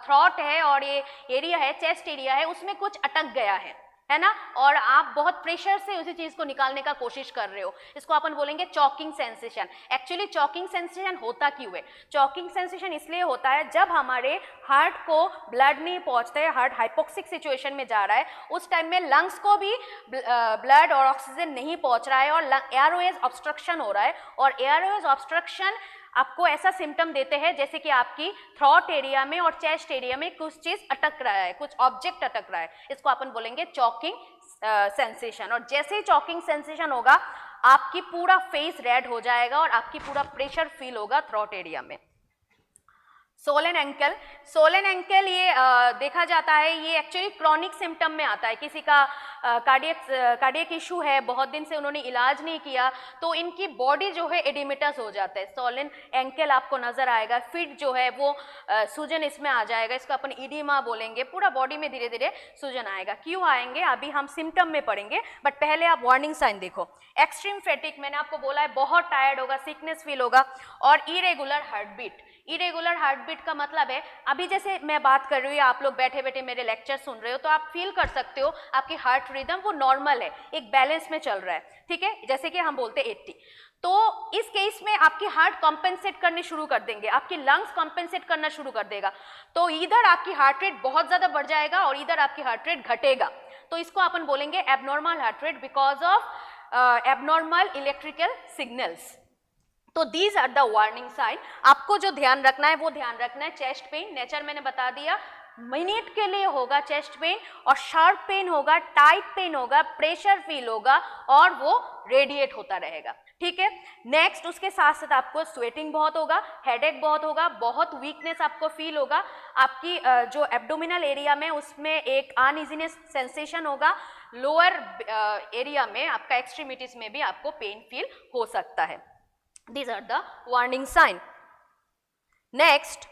A: थ्रॉट है और ये एरिया है, चेस्ट एरिया है, उसमें कुछ अटक गया है ना, और आप बहुत प्रेशर से उसी चीज को निकालने का कोशिश कर रहे हो, इसको अपन बोलेंगे choking sensation. Actually choking sensation होता क्यों है? चॉकिंग सेंसेशन इसलिए होता है जब हमारे हार्ट को ब्लड नहीं पहुंचता है, हार्ट हाइपोक्सिक सिचुएशन में जा रहा है, उस टाइम में लंग्स को भी ब्लड और ऑक्सीजन नहीं पहुंच रहा है और एयरवेज ऑब्स्ट्रक्शन हो रहा है, और एयरवेज ऑब्स्ट्रक्शन आपको ऐसा सिम्टम देते हैं जैसे कि आपकी थ्रॉट एरिया में और चेस्ट एरिया में कुछ चीज अटक रहा है, कुछ ऑब्जेक्ट अटक रहा है, इसको अपन बोलेंगे चॉकिंग सेंसेशन। और जैसे ही चॉकिंग सेंसेशन होगा आपकी पूरा फेस रेड हो जाएगा और आपकी पूरा प्रेशर फील होगा थ्रॉट एरिया में। सोलन एंकल ये देखा जाता है, ये एक्चुअली क्रॉनिक सिम्टम में आता है। किसी का कार्डियक इशू है, बहुत दिन से उन्होंने इलाज नहीं किया, तो इनकी बॉडी जो है एडिमेटस हो जाता है। सोलन एंकल आपको नजर आएगा, फिट जो है वो सूजन इसमें आ जाएगा, इसको अपन इडिमा बोलेंगे। पूरा बॉडी में धीरे धीरे सूजन आएगा। क्यों आएंगे अभी हम सिम्टम में पढ़ेंगे, बट पहले आप वार्निंग साइन देखो। एक्सट्रीम फैटिक, मैंने आपको बोला है बहुत टायर्ड होगा, सिकनेस फील होगा, और irregular heart beat. Irregular heart beat का मतलब है, अभी जैसे मैं बात कर रही हूँ, आप लोग बैठे बैठे मेरे लेक्चर सुन रहे हो, तो आप फील कर सकते हो आपकी हार्ट रिदम वो नॉर्मल है, एक बैलेंस में चल रहा है, ठीक है, जैसे कि हम बोलते हैं 80। तो इस केस में आपकी हार्ट कॉम्पेंसेट करनी शुरू कर देंगे, आपकी लंग्स कॉम्पेंसेट करना शुरू कर देगा। तो इधर आपकी हार्ट रेट बहुत ज्यादा बढ़ जाएगा और इधर आपकी हार्ट रेट घटेगा। तो इसको अपन बोलेंगे abnormal heart rate because of abnormal electrical signals. तो these are the warning sign. आपको जो ध्यान रखना है वो ध्यान रखना है, चेस्ट पेन, नेचर मैंने बता दिया, मिनट के लिए होगा चेस्ट पेन, और शार्प पेन होगा, टाइट पेन होगा, प्रेशर फील होगा, और वो रेडिएट होता रहेगा, ठीक है। नेक्स्ट उसके साथ साथ आपको स्वेटिंग बहुत होगा, हेडेक बहुत होगा, बहुत वीकनेस आपको फील होगा, आपकी जो एब्डोमिनल एरिया में उसमें एक अनइजीनेस सेंसेशन होगा, लोअर एरिया में आपका एक्सट्रीमिटीज में भी आपको पेन फील हो सकता है। These are the warning sign. Next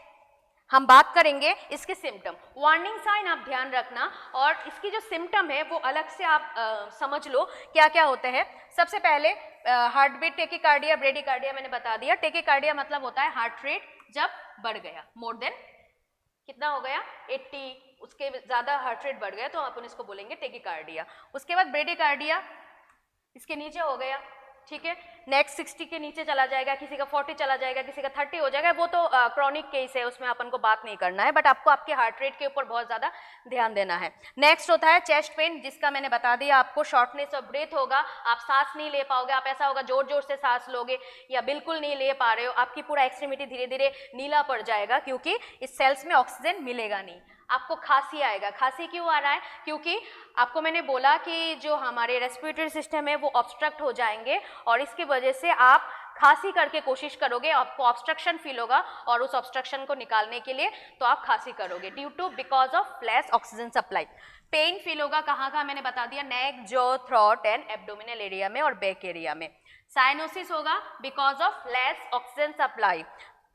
A: हम बात करेंगे इसके सिम्टम। वार्निंग साइन आप ध्यान रखना, और इसकी जो सिम्टम है वो अलग से आप समझ लो क्या क्या होते हैं। सबसे पहले हार्ट बीट, टेकीकार्डिया, ब्रेडिकार्डिया मैंने बता दिया। टेकीकार्डिया मतलब होता है हार्ट रेट जब बढ़ गया, मोर देन कितना हो गया 80, उसके ज्यादा हार्ट रेट बढ़ गया तो अपन इसको बोलेंगे टेकीकार्डिया। उसके बाद ब्रेडिकार्डिया, इसके नीचे हो गया, ठीक है। नेक्स्ट 60 के नीचे चला जाएगा, किसी का 40 चला जाएगा, किसी का 30 हो जाएगा, वो तो क्रॉनिक केस है, उसमें अपन को बात नहीं करना है, बट आपको आपके हार्ट रेट के ऊपर बहुत ज्यादा ध्यान देना है। नेक्स्ट होता है चेस्ट पेन, जिसका मैंने बता दिया आपको, शॉर्टनेस ऑफ ब्रेथ होगा, आप सांस नहीं ले पाओगे, आप ऐसा होगा जोर जोर से सांस लोगे या बिल्कुल नहीं ले पा रहे हो, आपकी पूरा एक्सट्रीमिटी धीरे धीरे नीला पड़ जाएगा, क्योंकि इस सेल्स में ऑक्सीजन मिलेगा नहीं। आपको खांसी आएगा। खांसी क्यों आ रहा है? क्योंकि आपको मैंने बोला कि जो हमारे रेस्पिरेटरी सिस्टम है वो ऑब्स्ट्रक्ट हो जाएंगे, और इसकी वजह से आप खांसी करके कोशिश करोगे, आपको ऑब्स्ट्रक्शन फील होगा, और उस ऑब्स्ट्रक्शन को निकालने के लिए तो आप खांसी करोगे due to because of less oxygen supply. Pain feel होगा कहाँ कहाँ मैंने बता दिया, neck, jaw, throat and abdominal area में और बैक एरिया में। साइनोसिस होगा because of less oxygen supply,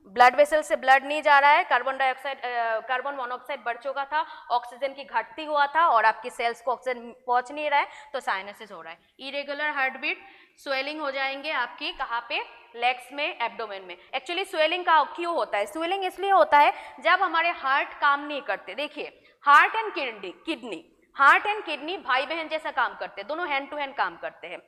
A: blood vessel से ब्लड नहीं जा रहा है, कार्बन मोनोऑक्साइड बढ़ चुका था, ऑक्सीजन की घाटती हुआ था, और आपकी सेल्स को ऑक्सीजन पहुंच नहीं रहा है, तो साइनसिस हो रहा है। इरेगुलर हार्ट बीट, स्वेलिंग हो जाएंगे आपकी कहाँ पे, लेग्स में, एब्डोमेन में। एक्चुअली स्वेलिंग का क्यों होता है? स्वेलिंग इसलिए होता है जब हमारे हार्ट काम नहीं करते। देखिए heart and kidney, heart and kidney भाई बहन जैसा काम करते हैं, दोनों हैंड टू हैंड काम करते हैं।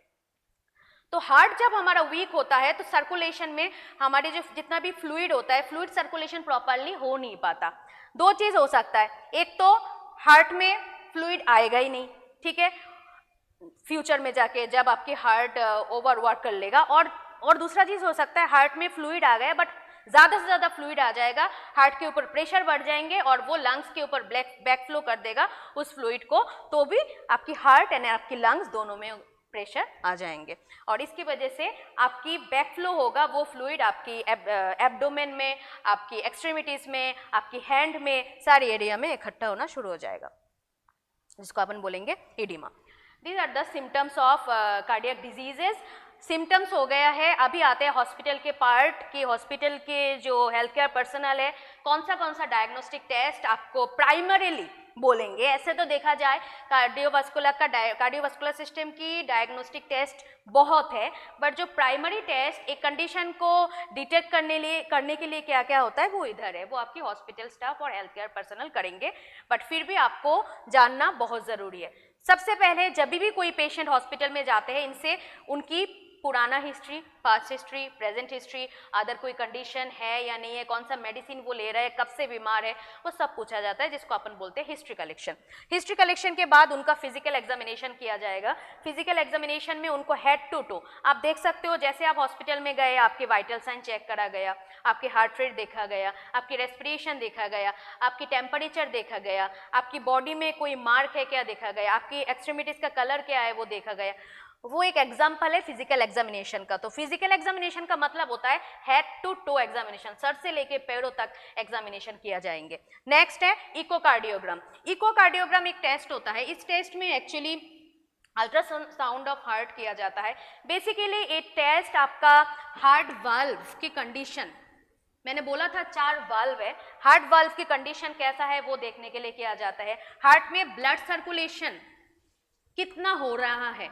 A: तो हार्ट जब हमारा वीक होता है तो सर्कुलेशन में हमारे जो जितना भी फ्लूइड होता है, फ्लूइड सर्कुलेशन प्रॉपरली हो नहीं पाता। दो चीज हो सकता है, एक तो हार्ट में फ्लूइड आएगा ही नहीं, ठीक है, फ्यूचर में जाके जब आपकी हार्ट ओवर वर्क कर लेगा, और दूसरा चीज हो सकता है हार्ट में फ्लूइड आ गया बट ज्यादा से ज्यादा फ्लूइड आ जाएगा, हार्ट के ऊपर प्रेशर बढ़ जाएंगे और वो लंग्स के ऊपर बैक फ्लो कर देगा उस फ्लूइड को, तो भी आपकी हार्ट एंड आपकी लंग्स दोनों में प्रेशर आ जाएंगे, और इसकी वजह से आपकी बैक फ्लो होगा, वो फ्लूइड आपकी एब्डोमेन में, आपकी एक्सट्रीमिटीज में, आपकी हैंड में, सारी एरिया में इकट्ठा होना शुरू हो जाएगा, जिसको अपन बोलेंगे oedema. These are the symptoms of cardiac diseases. Symptoms हो गया है, अभी आते हैं हॉस्पिटल के पार्ट कि हॉस्पिटल के जो हेल्थ केयर पर्सनल है कौन सा डायग्नोस्टिक टेस्ट आपको प्राइमरीली बोलेंगे। ऐसे तो देखा जाए कार्डियोवास्कुलर सिस्टम की डायग्नोस्टिक टेस्ट बहुत है, बट जो प्राइमरी टेस्ट एक कंडीशन को डिटेक्ट करने के लिए क्या क्या होता है वो इधर है, वो आपकी हॉस्पिटल स्टाफ और हेल्थ केयर पर्सनल करेंगे, बट फिर भी आपको जानना बहुत ज़रूरी है। सबसे पहले जब भी कोई पेशेंट हॉस्पिटल में जाते हैं, इनसे उनकी पुराना history, past history, present history, other कोई कंडीशन है या नहीं है, कौन सा मेडिसिन वो ले रहा है, कब से बीमार है, वो सब पूछा जाता है, जिसको अपन बोलते हैं हिस्ट्री कलेक्शन। हिस्ट्री कलेक्शन के बाद उनका फिजिकल एग्जामिनेशन किया जाएगा। फिजिकल एग्जामिनेशन में उनको हेड टू टू आप देख सकते हो, जैसे आप हॉस्पिटल में गए, आपके वाइटल साइन चेक करा गया, आपके हार्ट रेट देखा गया, आपकी रेस्पिरेशन देखा गया, आपकी टेम्परेचर देखा गया, आपकी बॉडी में कोई मार्क है क्या देखा गया, आपकी एक्सट्रीमिटीज का कलर क्या है वो देखा गया, वो एक एग्जाम्पल है फिजिकल एग्जामिनेशन का। तो फिजिकल एग्जामिनेशन का मतलब होता है हेड टू टो एग्जामिनेशन, सर से लेके पैरों तक एग्जामिनेशन किया जाएंगे। नेक्स्ट है इकोकार्डियोग्राम। इकोकार्डियोग्राम एक टेस्ट होता है, इस टेस्ट में एक्चुअली अल्ट्रासाउंड ऑफ हार्ट किया जाता है। बेसिकली एक टेस्ट आपका हार्ट वाल्व की कंडीशन, मैंने बोला था 4 वाल्व है, हार्ट वाल्व की कंडीशन कैसा है वो देखने के लिए किया जाता है। हार्ट में ब्लड सर्कुलेशन कितना हो रहा है,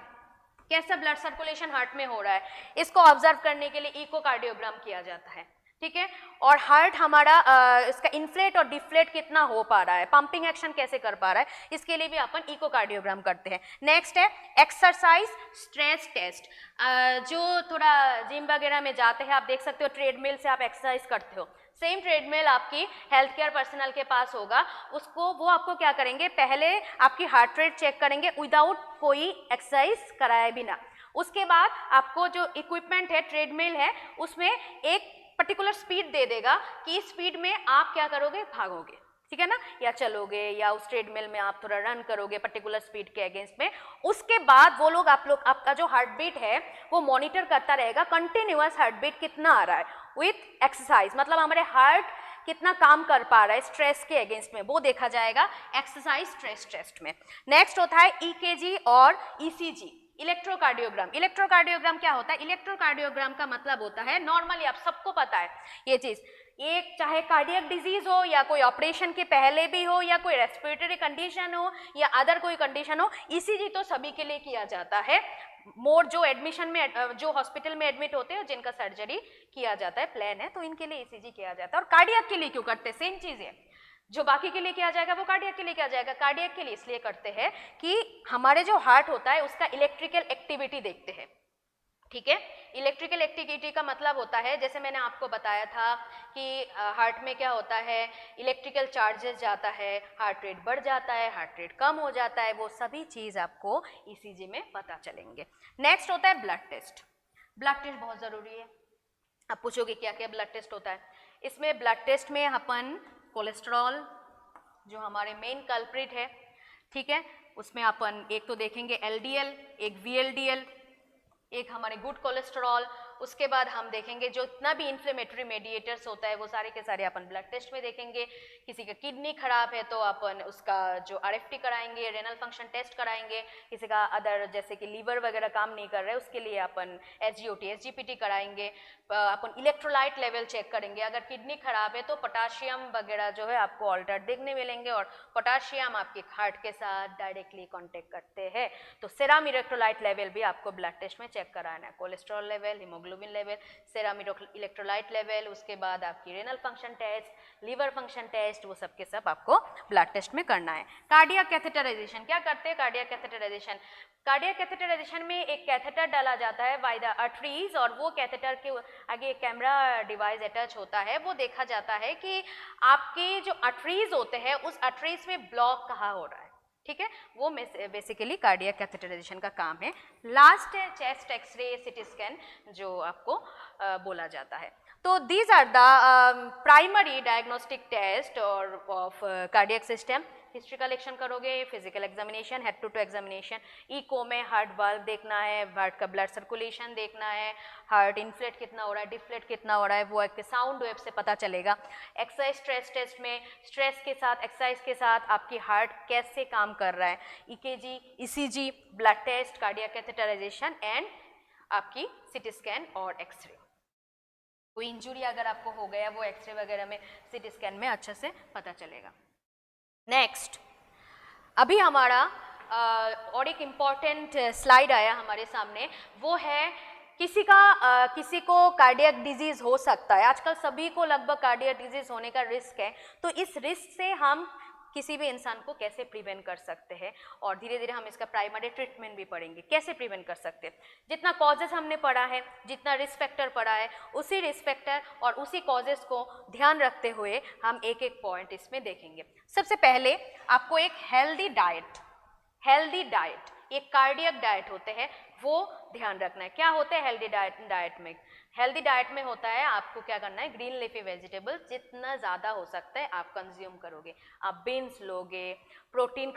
A: कैसा ब्लड सर्कुलेशन हार्ट में हो रहा है, इसको ऑब्जर्व करने के लिए इकोकार्डियोग्राम किया जाता है, ठीक है। और हार्ट हमारा इसका इन्फ्लेट और डिफ्लेट कितना हो पा रहा है, पंपिंग एक्शन कैसे कर पा रहा है, इसके लिए भी अपन इकोकार्डियोग्राम करते हैं। नेक्स्ट है एक्सरसाइज स्ट्रेस टेस्ट। जो थोड़ा जिम वगैरह में जाते हैं आप देख सकते हो ट्रेडमिल से आप एक्सरसाइज करते हो, सेम ट्रेडमिल आपकी हेल्थ केयर पर्सनल के पास होगा, उसको वो आपको क्या करेंगे, पहले आपकी हार्ट रेट चेक करेंगे विदाउट कोई एक्सरसाइज कराए बिना। उसके बाद आपको जो इक्विपमेंट है ट्रेडमिल है उसमें एक पर्टिकुलर स्पीड दे देगा कि इस स्पीड में आप क्या करोगे, भागोगे, ठीक है ना, या चलोगे, या उस ट्रेडमिल में आप थोड़ा रन करोगे पर्टिकुलर स्पीड के अगेंस्ट में। उसके बाद वो लोग आपका जो हार्ट बीट है वो मॉनिटर करता रहेगा, कंटिन्यूअस हार्ट बीट कितना आ रहा है विथ एक्सरसाइज, मतलब हमारे हार्ट कितना काम कर पा रहा है स्ट्रेस के अगेंस्ट में, वो देखा जाएगा एक्सरसाइज स्ट्रेस टेस्ट में। नेक्स्ट होता है ईकेजी और ईसीजी, इलेक्ट्रोकार्डियोग्राम। इलेक्ट्रोकार्डियोग्राम क्या होता है, इलेक्ट्रोकार्डियोग्राम का मतलब होता है, नॉर्मली आप सबको पता है ये चीज, एक चाहे कार्डियक डिजीज हो या कोई ऑपरेशन के पहले भी हो या कोई रेस्पिरेटरी कंडीशन हो या अदर कोई कंडीशन हो, ईसीजी तो सभी के लिए किया जाता है। मोर जो एडमिशन में जो हॉस्पिटल में एडमिट होते हैं जिनका सर्जरी किया जाता है, प्लान है, तो इनके लिए ईसीजी किया जाता है। और कार्डियक के लिए क्यों करते हैं, सेम चीज है, जो बाकी के लिए किया जाएगा वो कार्डियक के लिए किया जाएगा। कार्डियक के लिए इसलिए करते हैं कि हमारे जो हार्ट होता है उसका इलेक्ट्रिकल एक्टिविटी देखते हैं, ठीक है। इलेक्ट्रिकल एक्टिविटी का मतलब होता है, जैसे मैंने आपको बताया था कि हार्ट में क्या होता है, इलेक्ट्रिकल चार्जेस जाता है, हार्ट रेट बढ़ जाता है, हार्ट रेट कम हो जाता है, वो सभी चीज़ आपको ईसीजी में पता चलेंगे। नेक्स्ट होता है ब्लड टेस्ट। ब्लड टेस्ट बहुत ज़रूरी है। आप पूछोगे क्या क्या ब्लड टेस्ट होता है, इसमें ब्लड टेस्ट में अपन कोलेस्ट्रॉल जो हमारे मेन कल्प्रिट है, ठीक है, उसमें अपन एक तो देखेंगे एलडीएल, एक वीएलडीएल, एक हमारे गुड कोलेस्ट्रॉल, उसके बाद हम देखेंगे जो इतना भी इन्फ्लेमेटरी मेडिएटर्स होता है वो सारे के सारे अपन ब्लड टेस्ट में देखेंगे। किसी का किडनी खराब है तो अपन उसका जो आरएफटी कराएंगे, रेनल फंक्शन टेस्ट कराएंगे, किसी का अदर जैसे कि लीवर वगैरह काम नहीं कर रहा है उसके लिए अपन एसजीओटी एसजीपीटी कराएंगे। अपन इलेक्ट्रोलाइट लेवल चेक करेंगे, अगर किडनी खराब है तो पोटाशियम वगैरह जो है आपको ऑल्टर्ड देखने मिलेंगे, और पोटाशियम आपके हार्ट के साथ डायरेक्टली कॉन्टेक्ट करते हैं, तो सेरम इलेक्ट्रोलाइट लेवल भी आपको ब्लड टेस्ट में चेक कराना है। Cholesterol level, haemoglobin level, serum electrolyte level, उसके बाद आपकी renal function test, liver function test, वो सब के सब आपको ब्लड टेस्ट में करना है। कार्डियक कैथेटराइजेशन क्या करते हैं, कार्डियक कैथेटराइजेशन, कार्डियक कैथेटराइजेशन में एक कैथेटर डाला जाता है बाय द आर्टरीज, और वो कैथेटर के आगे एक कैमरा डिवाइस अटैच होता है, वो देखा जाता है कि आपके जो आर्टरीज होते हैं उस आर्टरीज में ब्लॉक कहाँ हो रहा है, ठीक है, वो बेसिकली कार्डियक कैथेटराइजेशन का काम है। लास्ट है चेस्ट एक्सरे, सिटी स्कैन जो आपको बोला जाता है। तो these are the primary diagnostic test और of cardiac system. History collection करोगे, physical examination, head to toe examination, echo में हार्ट वाल्व देखना है, हार्ट का ब्लड सर्कुलेशन देखना है, हार्ट इन्फ्लेट कितना हो रहा है, डिफ्लेट कितना हो रहा है, वो एक साउंड वेव से पता चलेगा। एक्सरसाइज स्ट्रेस टेस्ट में स्ट्रेस के साथ एक्सरसाइज के साथ आपकी हार्ट कैसे काम कर रहा है, EKG, ECG, blood test, cardiac catheterisation and आपकी सिटी स्कैन और एक्सरे। कोई इंजुरी अगर आपको हो गया वो एक्सरे वगैरह में, सिटी स्कैन में अच्छे से पता चलेगा। नेक्स्ट, अभी हमारा और एक इम्पॉर्टेंट स्लाइड आया हमारे सामने, वो है किसी को कार्डियक डिजीज हो सकता है। आजकल सभी को लगभग कार्डियक डिजीज होने का रिस्क है, तो इस रिस्क से हम किसी भी इंसान को कैसे प्रिवेंट कर सकते हैं, और धीरे धीरे हम इसका प्राइमरी ट्रीटमेंट भी पढ़ेंगे कैसे प्रिवेंट कर सकते हैं। जितना कॉजेस हमने पढ़ा है, जितना रिस्क फैक्टर पढ़ा है, उसी रिस्क फैक्टर और उसी कॉजेस को ध्यान रखते हुए हम एक एक पॉइंट इसमें देखेंगे। सबसे पहले आपको एक हेल्दी डाइट, एक कार्डियक डाइट होते हैं वो ध्यान रखना है। क्या होते हैं हेल्दी डाइट में, हेल्दी डाइट में होता है आपको क्या करना है, ग्रीन लीफी वेजिटेबल जितना ज़्यादा हो सकता है आप कंज्यूम करोगे। आप बीन्स लोगे, प्रोटीन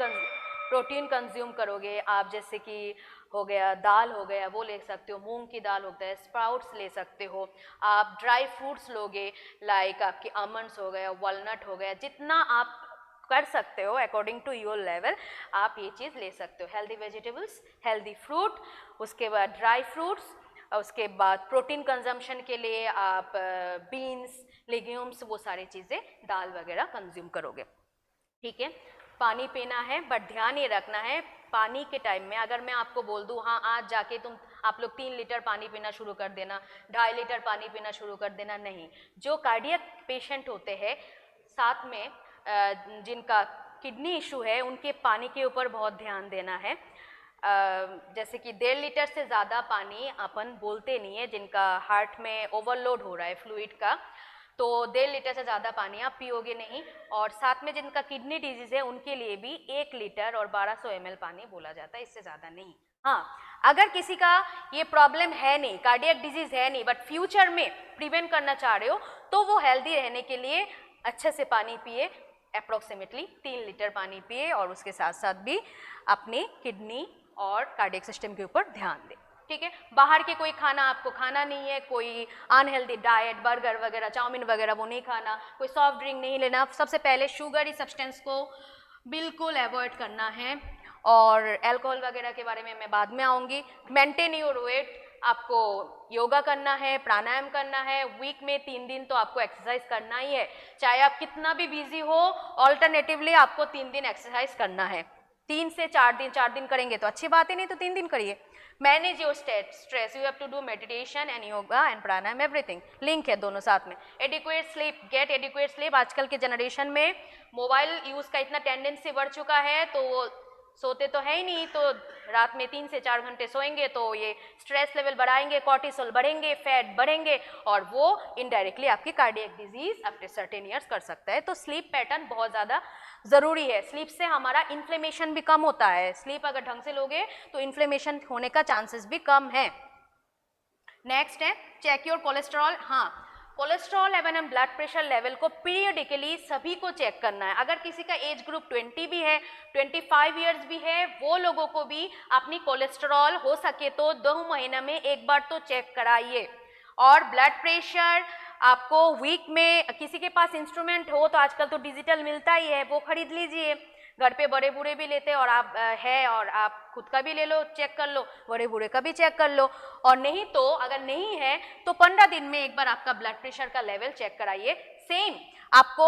A: कंज्यूम करोगे आप, जैसे कि हो गया, दाल हो गया वो ले सकते हो, मूंग की दाल होता है, स्प्राउट्स ले सकते हो, आप ड्राई फ्रूट्स लोगे लाइक आपके आमंड्स हो गया, वॉलनट हो गया, जितना आप कर सकते हो अकॉर्डिंग टू योर लेवल आप ये चीज़ ले सकते हो। हेल्दी वेजिटेबल्स, हेल्दी फ्रूट, उसके बाद ड्राई फ्रूट्स, उसके बाद प्रोटीन कंजम्पशन के लिए आप बीन्स, लेग्यूम्स, वो सारी चीज़ें दाल वगैरह कंज्यूम करोगे। ठीक है, पानी पीना है, बट ध्यान ये रखना है पानी के टाइम में अगर मैं आपको बोल दूं हाँ आज जाके आप लोग 3 लीटर पानी पीना शुरू कर देना, 2.5 लीटर पानी पीना शुरू कर देना, नहीं। जो कार्डियक पेशेंट होते हैं साथ में जिनका किडनी इशू है उनके पानी के ऊपर बहुत ध्यान देना है। जैसे कि 1.5 लीटर से ज़्यादा पानी अपन बोलते नहीं है, जिनका हार्ट में ओवरलोड हो रहा है फ्लूइड का, तो 1.5 लीटर से ज़्यादा पानी आप पियोगे नहीं। और साथ में जिनका किडनी डिजीज़ है उनके लिए भी 1 लीटर और 1200 ml पानी बोला जाता है, इससे ज़्यादा नहीं। हाँ, अगर किसी का ये प्रॉब्लम है नहीं, कार्डियक डिजीज़ है नहीं, बट फ्यूचर में प्रिवेंट करना चाह रहे हो तो वो हेल्दी रहने के लिए अच्छे से पानी पिए, अप्रोक्सीमेटली 3 लीटर पानी पिए, और उसके साथ साथ भी अपनी किडनी और कार्डियक सिस्टम के ऊपर ध्यान दें। ठीक है, बाहर के कोई खाना आपको खाना नहीं है, कोई अनहेल्दी डाइट, बर्गर वगैरह, चाउमीन वगैरह वो नहीं खाना, कोई सॉफ्ट ड्रिंक नहीं लेना। सबसे पहले शुगरी सब्सटेंस को बिल्कुल अवॉइड करना है, और अल्कोहल वगैरह के बारे में मैं बाद में आऊँगी। मेंटेन योर वेट, आपको योगा करना है, प्राणायाम करना है, वीक में 3 दिन तो आपको एक्सरसाइज करना ही है, चाहे आप कितना भी बिजी हो, ऑल्टरनेटिवली आपको 3 दिन एक्सरसाइज करना है। 3 से 4 दिन करेंगे तो अच्छी बात है, नहीं तो 3 दिन करिए। Manage your stress, you have to do meditation and yoga and pranayama, everything link है दोनों साथ में। Adequate sleep, get adequate sleep. आजकल के जनरेशन में मोबाइल यूज़ का इतना टेंडेंसी बढ़ चुका है, तो वो सोते तो है ही नहीं, तो रात में 3 से 4 घंटे सोएंगे तो ये स्ट्रेस लेवल बढ़ाएंगे, कॉर्टिसोल बढ़ेंगे, फैट बढ़ेंगे, और वो इनडायरेक्टली आपकी cardiac disease after certain years कर सकता है। तो स्लीप पैटर्न बहुत ज़्यादा ज़रूरी है। स्लीप से हमारा इन्फ्लेमेशन भी कम होता है, स्लीप अगर ढंग से लोगे तो इन्फ्लेमेशन होने का चांसेस भी कम है। नेक्स्ट है चेक योर कोलेस्ट्रॉल। हाँ, cholesterol level and blood pressure level को पीरियडिकली सभी को चेक करना है। अगर किसी का एज ग्रुप 20 भी है, 25 ईयर्स भी है, वो लोगों को भी अपनी कोलेस्ट्रॉल हो सके तो 2 महीना में एक बार तो चेक कराइए। और ब्लड प्रेशर आपको वीक में, किसी के पास इंस्ट्रूमेंट हो तो आजकल तो डिजिटल मिलता ही है, वो खरीद लीजिए। घर पे बड़े बूढ़े भी लेते हैं, और आप है और आप खुद का भी ले लो, चेक कर लो, बड़े बूढ़े का भी चेक कर लो। और नहीं तो अगर नहीं है तो 15 दिन में एक बार आपका ब्लड प्रेशर का लेवल चेक कराइए। सेम आपको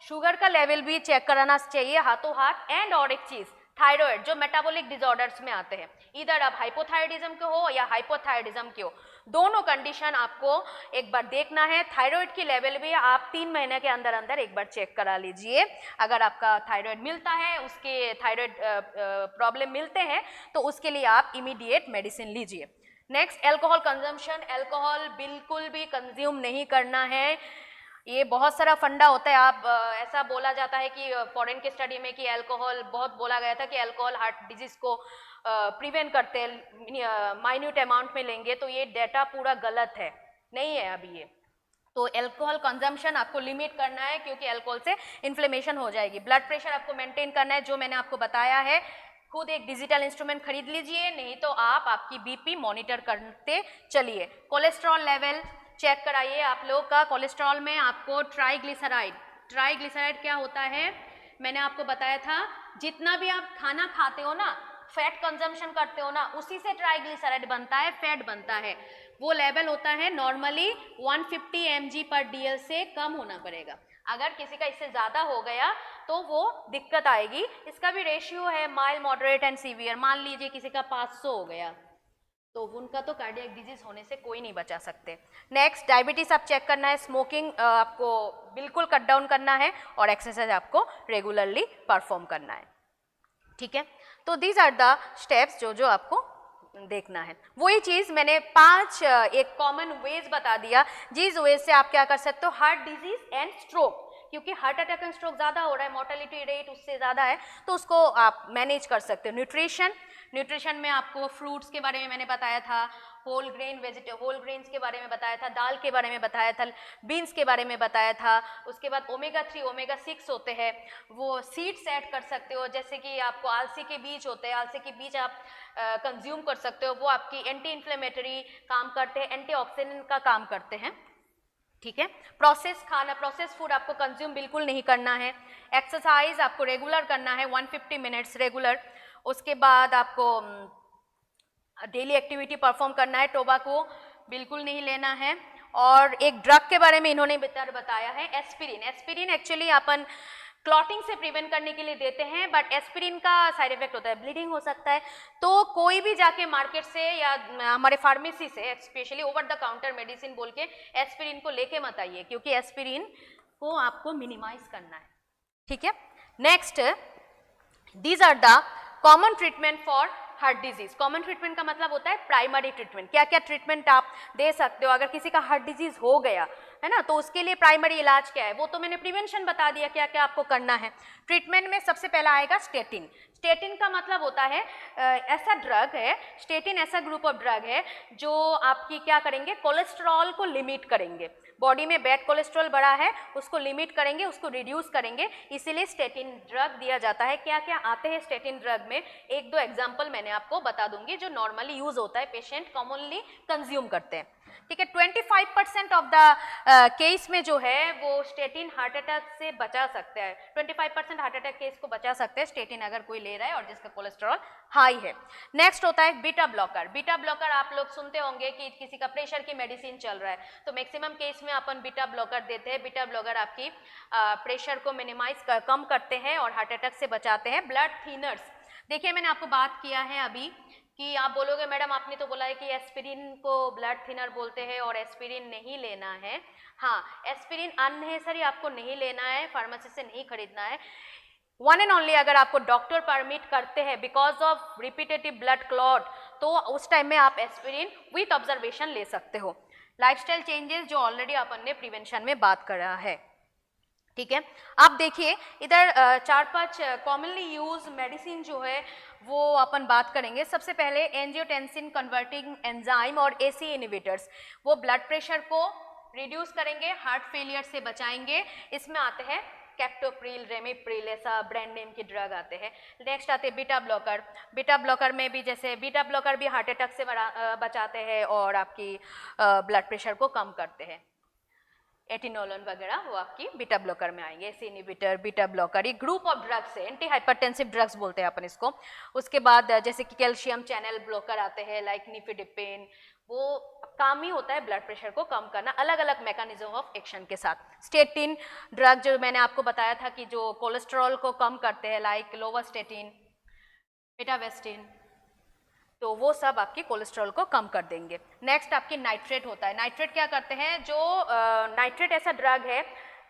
A: शुगर का लेवल भी चेक कराना चाहिए हाथों हाथ। एंड और एक चीज़, थायराइड, जो मेटाबॉलिक डिसऑर्डर्स में आते हैं, इधर आप हाइपोथायराइडिज्म के हो या हाइपोथायराइडिज्म के हो, दोनों कंडीशन आपको एक बार देखना है। थायराइड की लेवल भी आप 3 महीने के अंदर अंदर एक बार चेक करा लीजिए। अगर आपका थायराइड मिलता है, उसके थायराइड प्रॉब्लम मिलते हैं, तो उसके लिए आप इमीडिएट मेडिसिन लीजिए। Next, alcohol consumption. अल्कोहल बिल्कुल भी कंज्यूम नहीं करना है। ये बहुत सारा फंडा होता है। आप ऐसा बोला जाता है कि फॉरेन के स्टडी में कि अल्कोहल, बहुत बोला गया था कि अल्कोहल हार्ट डिजीज को प्रिवेंट करते हैं, माइन्यूट अमाउंट में लेंगे, तो ये डेटा पूरा गलत है, नहीं है अभी ये। तो अल्कोहल कंजम्पशन आपको लिमिट करना है, क्योंकि अल्कोहल से इन्फ्लेमेशन हो जाएगी। ब्लड प्रेशर आपको मेंटेन करना है, जो मैंने आपको बताया है। खुद एक डिजिटल इंस्ट्रूमेंट खरीद लीजिए, नहीं तो आप आपकी बीपी मॉनिटर करते चलिए। कोलेस्ट्रॉल लेवल चेक कराइए आप लोग का। कोलेस्ट्रॉल में आपको ट्राइग्लिसराइड क्या होता है मैंने आपको बताया था। जितना भी आप खाना खाते हो ना, फैट कंजम्पशन करते हो ना, उसी से ट्राइग्लिसराइड बनता है, फैट बनता है। वो लेवल होता है नॉर्मली 150 mg/dl से कम होना पड़ेगा। अगर किसी का इससे ज़्यादा हो गया तो वो दिक्कत आएगी। इसका भी रेशियो है माइल्ड, मॉडरेट एंड सीवियर। मान लीजिए किसी का 500 हो गया तो उनका तो कार्डियक डिजीज होने से कोई नहीं बचा सकते। नेक्स्ट, डायबिटीज आप चेक करना है। स्मोकिंग आपको बिल्कुल कट डाउन करना है, और एक्सरसाइज आपको रेगुलरली परफॉर्म करना है। ठीक है, तो दीज आर द स्टेप्स जो आपको देखना है। वही चीज़ मैंने 5 एक कॉमन वेज बता दिया, जिस वेज से आप क्या कर सकते हो, हार्ट डिजीज एंड स्ट्रोक, क्योंकि हार्ट अटैक एंड स्ट्रोक ज़्यादा हो रहा है, मोर्टेलिटी रेट उससे ज़्यादा है, तो उसको आप मैनेज कर सकते हो। न्यूट्रिशन, न्यूट्रिशन में आपको फ्रूट्स के बारे में मैंने बताया था, होल ग्रेन्स के बारे में बताया था, दाल के बारे में बताया था, बीन्स के बारे में बताया था। उसके बाद ओमेगा 3 ओमेगा 6 होते हैं, वो सीड्स ऐड कर सकते हो, जैसे कि आपको आलसी के बीज होते हैं, आलसी के बीज आप कंज्यूम कर सकते हो, वो आपकी एंटी इन्फ्लेमेटरी काम करते हैं, एंटीऑक्सीडेंट का काम करते हैं। ठीक है, प्रोसेस फूड आपको कंज्यूम बिल्कुल नहीं करना है। एक्सरसाइज आपको रेगुलर करना है 150 मिनट्स रेगुलर। उसके बाद आपको डेली एक्टिविटी परफॉर्म करना है, टोबैको बिल्कुल नहीं लेना है। और एक ड्रग के बारे में इन्होंने बताया है एस्पिरिन। एस्पिरिन एक्चुअली अपन क्लॉटिंग से प्रिवेंट करने के लिए देते हैं, बट एस्पिरिन का साइड इफेक्ट होता है, ब्लीडिंग हो सकता है। तो कोई भी जाके मार्केट से या हमारे फार्मेसी से specially over the counter medicine बोल के एस्पिरिन को लेके मत आइए, क्योंकि एस्पिरिन को आपको मिनिमाइज करना है। ठीक है, next, these are the common treatment for heart disease. Common treatment का मतलब होता है प्राइमरी ट्रीटमेंट, क्या क्या ट्रीटमेंट आप दे सकते हो अगर किसी का हार्ट डिजीज हो गया है ना, तो उसके लिए प्राइमरी इलाज क्या है, वो तो मैंने प्रिवेंशन बता दिया क्या क्या आपको करना है। ट्रीटमेंट में सबसे पहला आएगा स्टेटिन। स्टेटिन का मतलब होता है ऐसा ड्रग है, स्टेटिन ऐसा ग्रुप ऑफ ड्रग है जो आपकी क्या करेंगे, कोलेस्ट्रॉल को लिमिट करेंगे। बॉडी में बैड कोलेस्ट्रॉल बढ़ा है उसको लिमिट करेंगे, उसको रिड्यूस करेंगे, इसीलिए स्टेटिन ड्रग दिया जाता है। क्या क्या आते हैं स्टेटिन ड्रग में, एक दो एग्जाम्पल मैंने आपको बता दूंगी जो नॉर्मली यूज होता है, पेशेंट कॉमनली कंज्यूम करते हैं। ठीक है, 25% ऑफ द केस में जो है वो स्टेटिन हार्ट अटैक से बचा सकते हैं। 25% हार्ट अटैक केस को बचा सकते हैं स्टेटिन अगर कोई ले रहा है और जिसका कोलेस्ट्रॉल हाई है। नेक्स्ट होता है बीटा ब्लॉकर। बीटा ब्लॉकर आप लोग सुनते होंगे कि किसी का प्रेशर की मेडिसिन चल रहा है तो मैक्सिमम केस में अपन बीटा ब्लॉकर देते हैं। बीटा ब्लॉकर आपकी प्रेशर को मिनिमाइज कम करते हैं और हार्ट अटैक से बचाते हैं। ब्लड थिनर्स, देखिए मैंने आपको बात किया है अभी कि आप बोलोगे मैडम आपने तो बोला है कि एस्पिरिन को ब्लड थिनर बोलते हैं और एस्पिरिन नहीं लेना है। हाँ, एस्पिरिन अननेसेसरी आपको नहीं लेना है, फार्मेसी से नहीं खरीदना है। वन एंड ओनली अगर आपको डॉक्टर परमिट करते हैं because of repetitive blood clot, तो उस टाइम में आप एस्पिरिन विथ ऑब्जर्वेशन ले सकते हो। लाइफस्टाइल चेंजेस जो ऑलरेडी अपन ने प्रिवेंशन में बात करा है। ठीक है, आप देखिए इधर 4-5 कॉमनली यूज मेडिसिन जो है वो अपन बात करेंगे। सबसे पहले एंजियोटेंसिन कन्वर्टिंग एंजाइम और एसी इनहिबिटर्स, वो ब्लड प्रेशर को रिड्यूस करेंगे, हार्ट फेलियर से बचाएंगे। इसमें आते हैं कैप्टोप्रिल, रेमिप्रिल, ऐसा ब्रांड नेम की ड्रग आते हैं। नेक्स्ट आते हैं बीटा ब्लॉकर। बीटा ब्लॉकर में भी जैसे बीटा ब्लॉकर भी हार्ट अटैक से बचाते हैं और आपकी ब्लड प्रेशर को कम करते हैं। एटिनोलोन वगैरह वो आपकी बीटा ब्लॉकर में आएंगे। एसी इनहिबिटर, बीटा ब्लॉकर, ये ग्रुप ऑफ ड्रग्स है, एंटी हाइपरटेंसिव ड्रग्स बोलते हैं अपन इसको। उसके बाद जैसे कि कैल्शियम चैनल ब्लॉकर आते हैं लाइक निफिडिपिन, वो काम ही होता है ब्लड प्रेशर को कम करना, अलग अलग मैकेनिज्म ऑफ एक्शन के साथ। स्टेटिन ड्रग जो मैंने आपको बताया था कि जो कोलेस्ट्रॉल को कम करते हैं लाइक लोवास्टेटिन, पेटावेस्टिन, तो वो सब आपकी कोलेस्ट्रॉल को कम कर देंगे। नेक्स्ट आपकी नाइट्रेट होता है। नाइट्रेट क्या करते हैं, जो नाइट्रेट ऐसा ड्रग है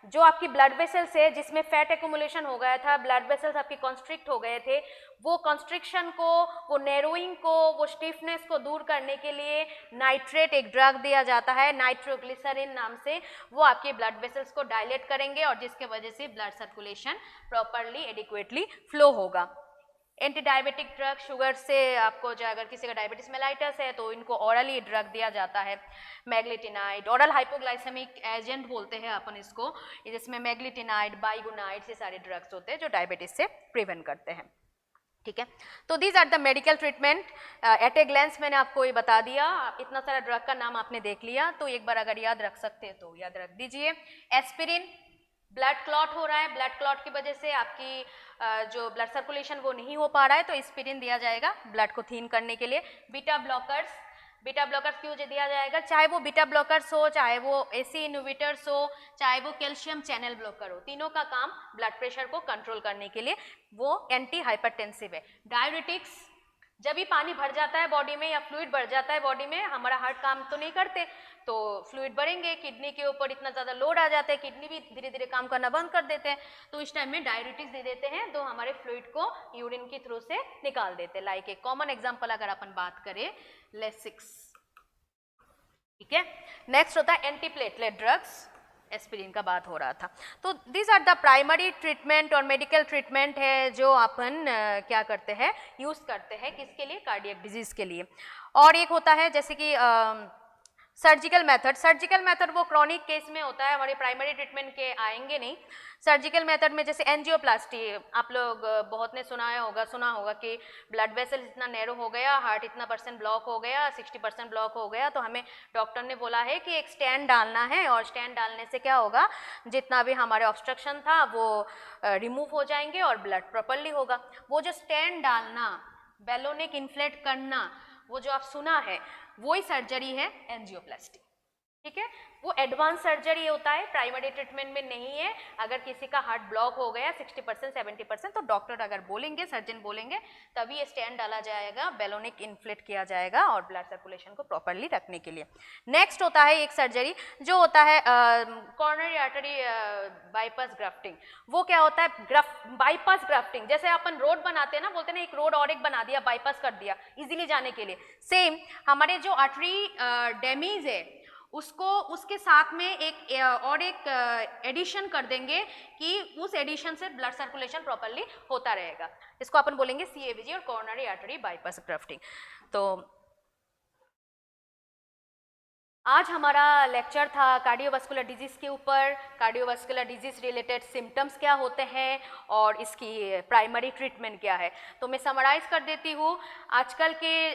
A: जो आपकी ब्लड वेसल्स है जिसमें फैट एक्यूमुलेशन हो गया था, ब्लड वेसल्स आपकी कॉन्स्ट्रिक्ट हो गए थे, वो कॉन्स्ट्रिक्शन को, वो नैरोइंग को, वो स्टिफनेस को दूर करने के लिए नाइट्रेट एक ड्रग दिया जाता है नाइट्रोग्लिसरीन नाम से। वो आपके ब्लड वेसल्स को डायलेट करेंगे और जिसके वजह से blood circulation properly adequately flow होगा। एंटी डायबिटिक ड्रग, शुगर से आपको जो अगर किसी का डायबिटीज मेलाइटस है तो इनको ऑरली ड्रग दिया जाता है। मैग्लिटिनाइड, ऑरल हाइपोग्लाइसेमिक एजेंट बोलते हैं अपन इसको, जिसमें मैग्लिटिनाइड, बाइगुनाइड, ये सारे ड्रग्स होते हैं जो डायबिटीज से प्रिवेंट करते हैं। ठीक है, तो these are the medical treatment at a glance. मैंने आपको ये बता दिया, इतना सारा ड्रग का नाम आपने देख लिया, तो एक बार अगर याद रख सकते हैं तो याद रख दीजिए। एस्पिरिन, ब्लड क्लॉट हो रहा है, ब्लड क्लॉट की वजह से आपकी जो ब्लड सर्कुलेशन वो नहीं हो पा रहा है तो एस्पिरिन दिया जाएगा ब्लड को थीन करने के लिए। बीटा ब्लॉकर्स, बीटा ब्लॉकर्स क्यों दिया जाएगा, चाहे वो बीटा ब्लॉकर्स हो, चाहे वो एसी इनहिबिटर्स हो, चाहे वो कैल्शियम चैनल ब्लॉकर हो, तीनों का काम ब्लड प्रेशर को कंट्रोल करने के लिए, वो एंटी हाइपरटेंसिव है। डायबिटिक्स, जब भी पानी भर जाता है बॉडी में या फ्लूइड बढ़ जाता है बॉडी में, हमारा हार्ट काम तो नहीं करते तो फ्लूइड बढ़ेंगे, किडनी के ऊपर इतना ज़्यादा लोड आ जाता है, किडनी भी धीरे धीरे काम करना बंद कर देते हैं, तो इस टाइम में डाययूरेटिक्स दे देते हैं तो हमारे फ्लूइड को यूरिन के थ्रू से निकाल देते हैं। लाइक एक कॉमन एग्जांपल अगर अपन बात करें लेसिक्स। ठीक है, नेक्स्ट होता है एंटीप्लेटलेट ड्रग्स। एस्पिरिन का बात हो रहा था। तो this are the primary treatment और मेडिकल ट्रीटमेंट है जो अपन क्या करते हैं, यूज़ करते हैं किसके लिए, कार्डियक डिजीज़ के लिए। और एक होता है जैसे कि सर्जिकल मेथड वो क्रॉनिक केस में होता है, हमारे प्राइमरी ट्रीटमेंट के आएंगे नहीं। सर्जिकल मेथड में जैसे एंजियोप्लास्टी, आप लोग बहुत ने सुना होगा कि ब्लड वेसल इतना नैरो हो गया, हार्ट इतना % ब्लॉक हो गया, 60% ब्लॉक हो गया, तो हमें डॉक्टर ने बोला है कि एक स्टेंट डालना है, और स्टेंट डालने से क्या होगा, जितना भी हमारे ऑब्स्ट्रक्शन था वो रिमूव हो जाएंगे और ब्लड प्रॉपरली होगा। वो जो स्टेंट डालना, बैलोनिक इन्फ्लेट करना, वो जो आप सुना है, वही सर्जरी है एंजियोप्लास्टी, ठीक है। वो एडवांस सर्जरी होता है, प्राइमरी ट्रीटमेंट में नहीं है। अगर किसी का हार्ट ब्लॉक हो गया 60% 70%, तो डॉक्टर अगर बोलेंगे, सर्जन बोलेंगे, तभी ये स्टेंट डाला जाएगा, बैलोनिक इन्फ्लेट किया जाएगा और ब्लड सर्कुलेशन को प्रॉपरली रखने के लिए। नेक्स्ट होता है एक सर्जरी जो होता है कॉर्नरी आर्टरी बाईपास ग्राफ्टिंग। वो क्या होता है, बाईपास ग्राफ्टिंग, जैसे अपन रोड बनाते हैं ना, बोलते हैं ना एक रोड और एक बना दिया, बाईपास कर दिया इजीली जाने के लिए, सेम हमारे जो आर्टरी डैमेज है उसको उसके साथ में एक एडिशन कर देंगे कि उस एडिशन से ब्लड सर्कुलेशन प्रॉपरली होता रहेगा। इसको अपन बोलेंगे CABG और कॉर्नरी आर्टरी बाईपास ग्राफ्टिंग। तो आज हमारा लेक्चर था कार्डियोवास्कुलर डिजीज़ के ऊपर, कार्डियोवास्कुलर डिजीज़ रिलेटेड सिम्टम्स क्या होते हैं और इसकी प्राइमरी ट्रीटमेंट क्या है। तो मैं समराइज़ कर देती हूँ, आजकल के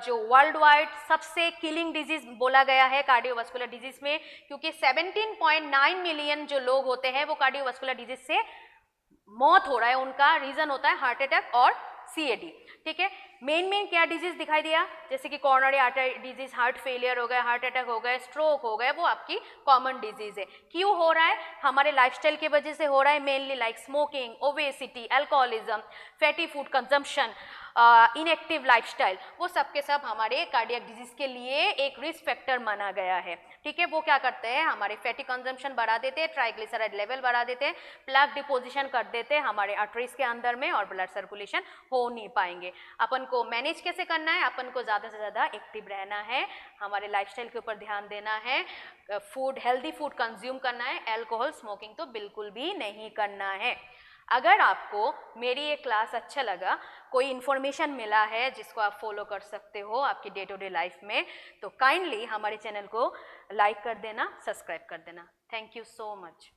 A: जो वर्ल्ड वाइड सबसे किलिंग डिजीज़ बोला गया है कार्डियोवास्कुलर डिजीज़ में, क्योंकि 17.9 मिलियन जो लोग होते हैं वो कार्डियोवास्कुलर डिजीज़ से मौत हो रहा है, उनका रीज़न होता है हार्ट अटैक और CAD, ठीक है। मेन क्या डिजीज दिखाई दिया, जैसे कि coronary artery disease, heart failure हो गया, हार्ट अटैक हो गया, स्ट्रोक हो गया, वो आपकी कॉमन डिजीज है। क्यों हो रहा है, हमारे लाइफस्टाइल की वजह से हो रहा है, mainly like smoking, obesity, alcoholism, fatty food consumption, inactive lifestyle, वो सब के सब हमारे कार्डियक डिजीज के लिए एक रिस्क फैक्टर माना गया है, ठीक है। वो क्या करते हैं, हमारे फैटी कंजम्पशन बढ़ा देते हैं, ट्राइग्लिसराइड लेवल बढ़ा देते हैं, प्लग डिपोजिशन कर देते हैं हमारे आर्टरीज के अंदर में, और ब्लड सर्कुलेशन हो नहीं पाएंगे। अपन को मैनेज कैसे करना है, अपन को ज़्यादा से ज़्यादा एक्टिव रहना है, हमारे लाइफस्टाइल के ऊपर ध्यान देना है, फूड, हेल्दी फूड कंज्यूम करना है, अल्कोहल स्मोकिंग तो बिल्कुल भी नहीं करना है। अगर आपको मेरी ये क्लास अच्छा लगा, कोई इन्फॉर्मेशन मिला है जिसको आप फॉलो कर सकते हो आपकी डे टू डे लाइफ में, तो काइंडली हमारे चैनल को लाइक कर देना, सब्सक्राइब कर देना। Thank you so much.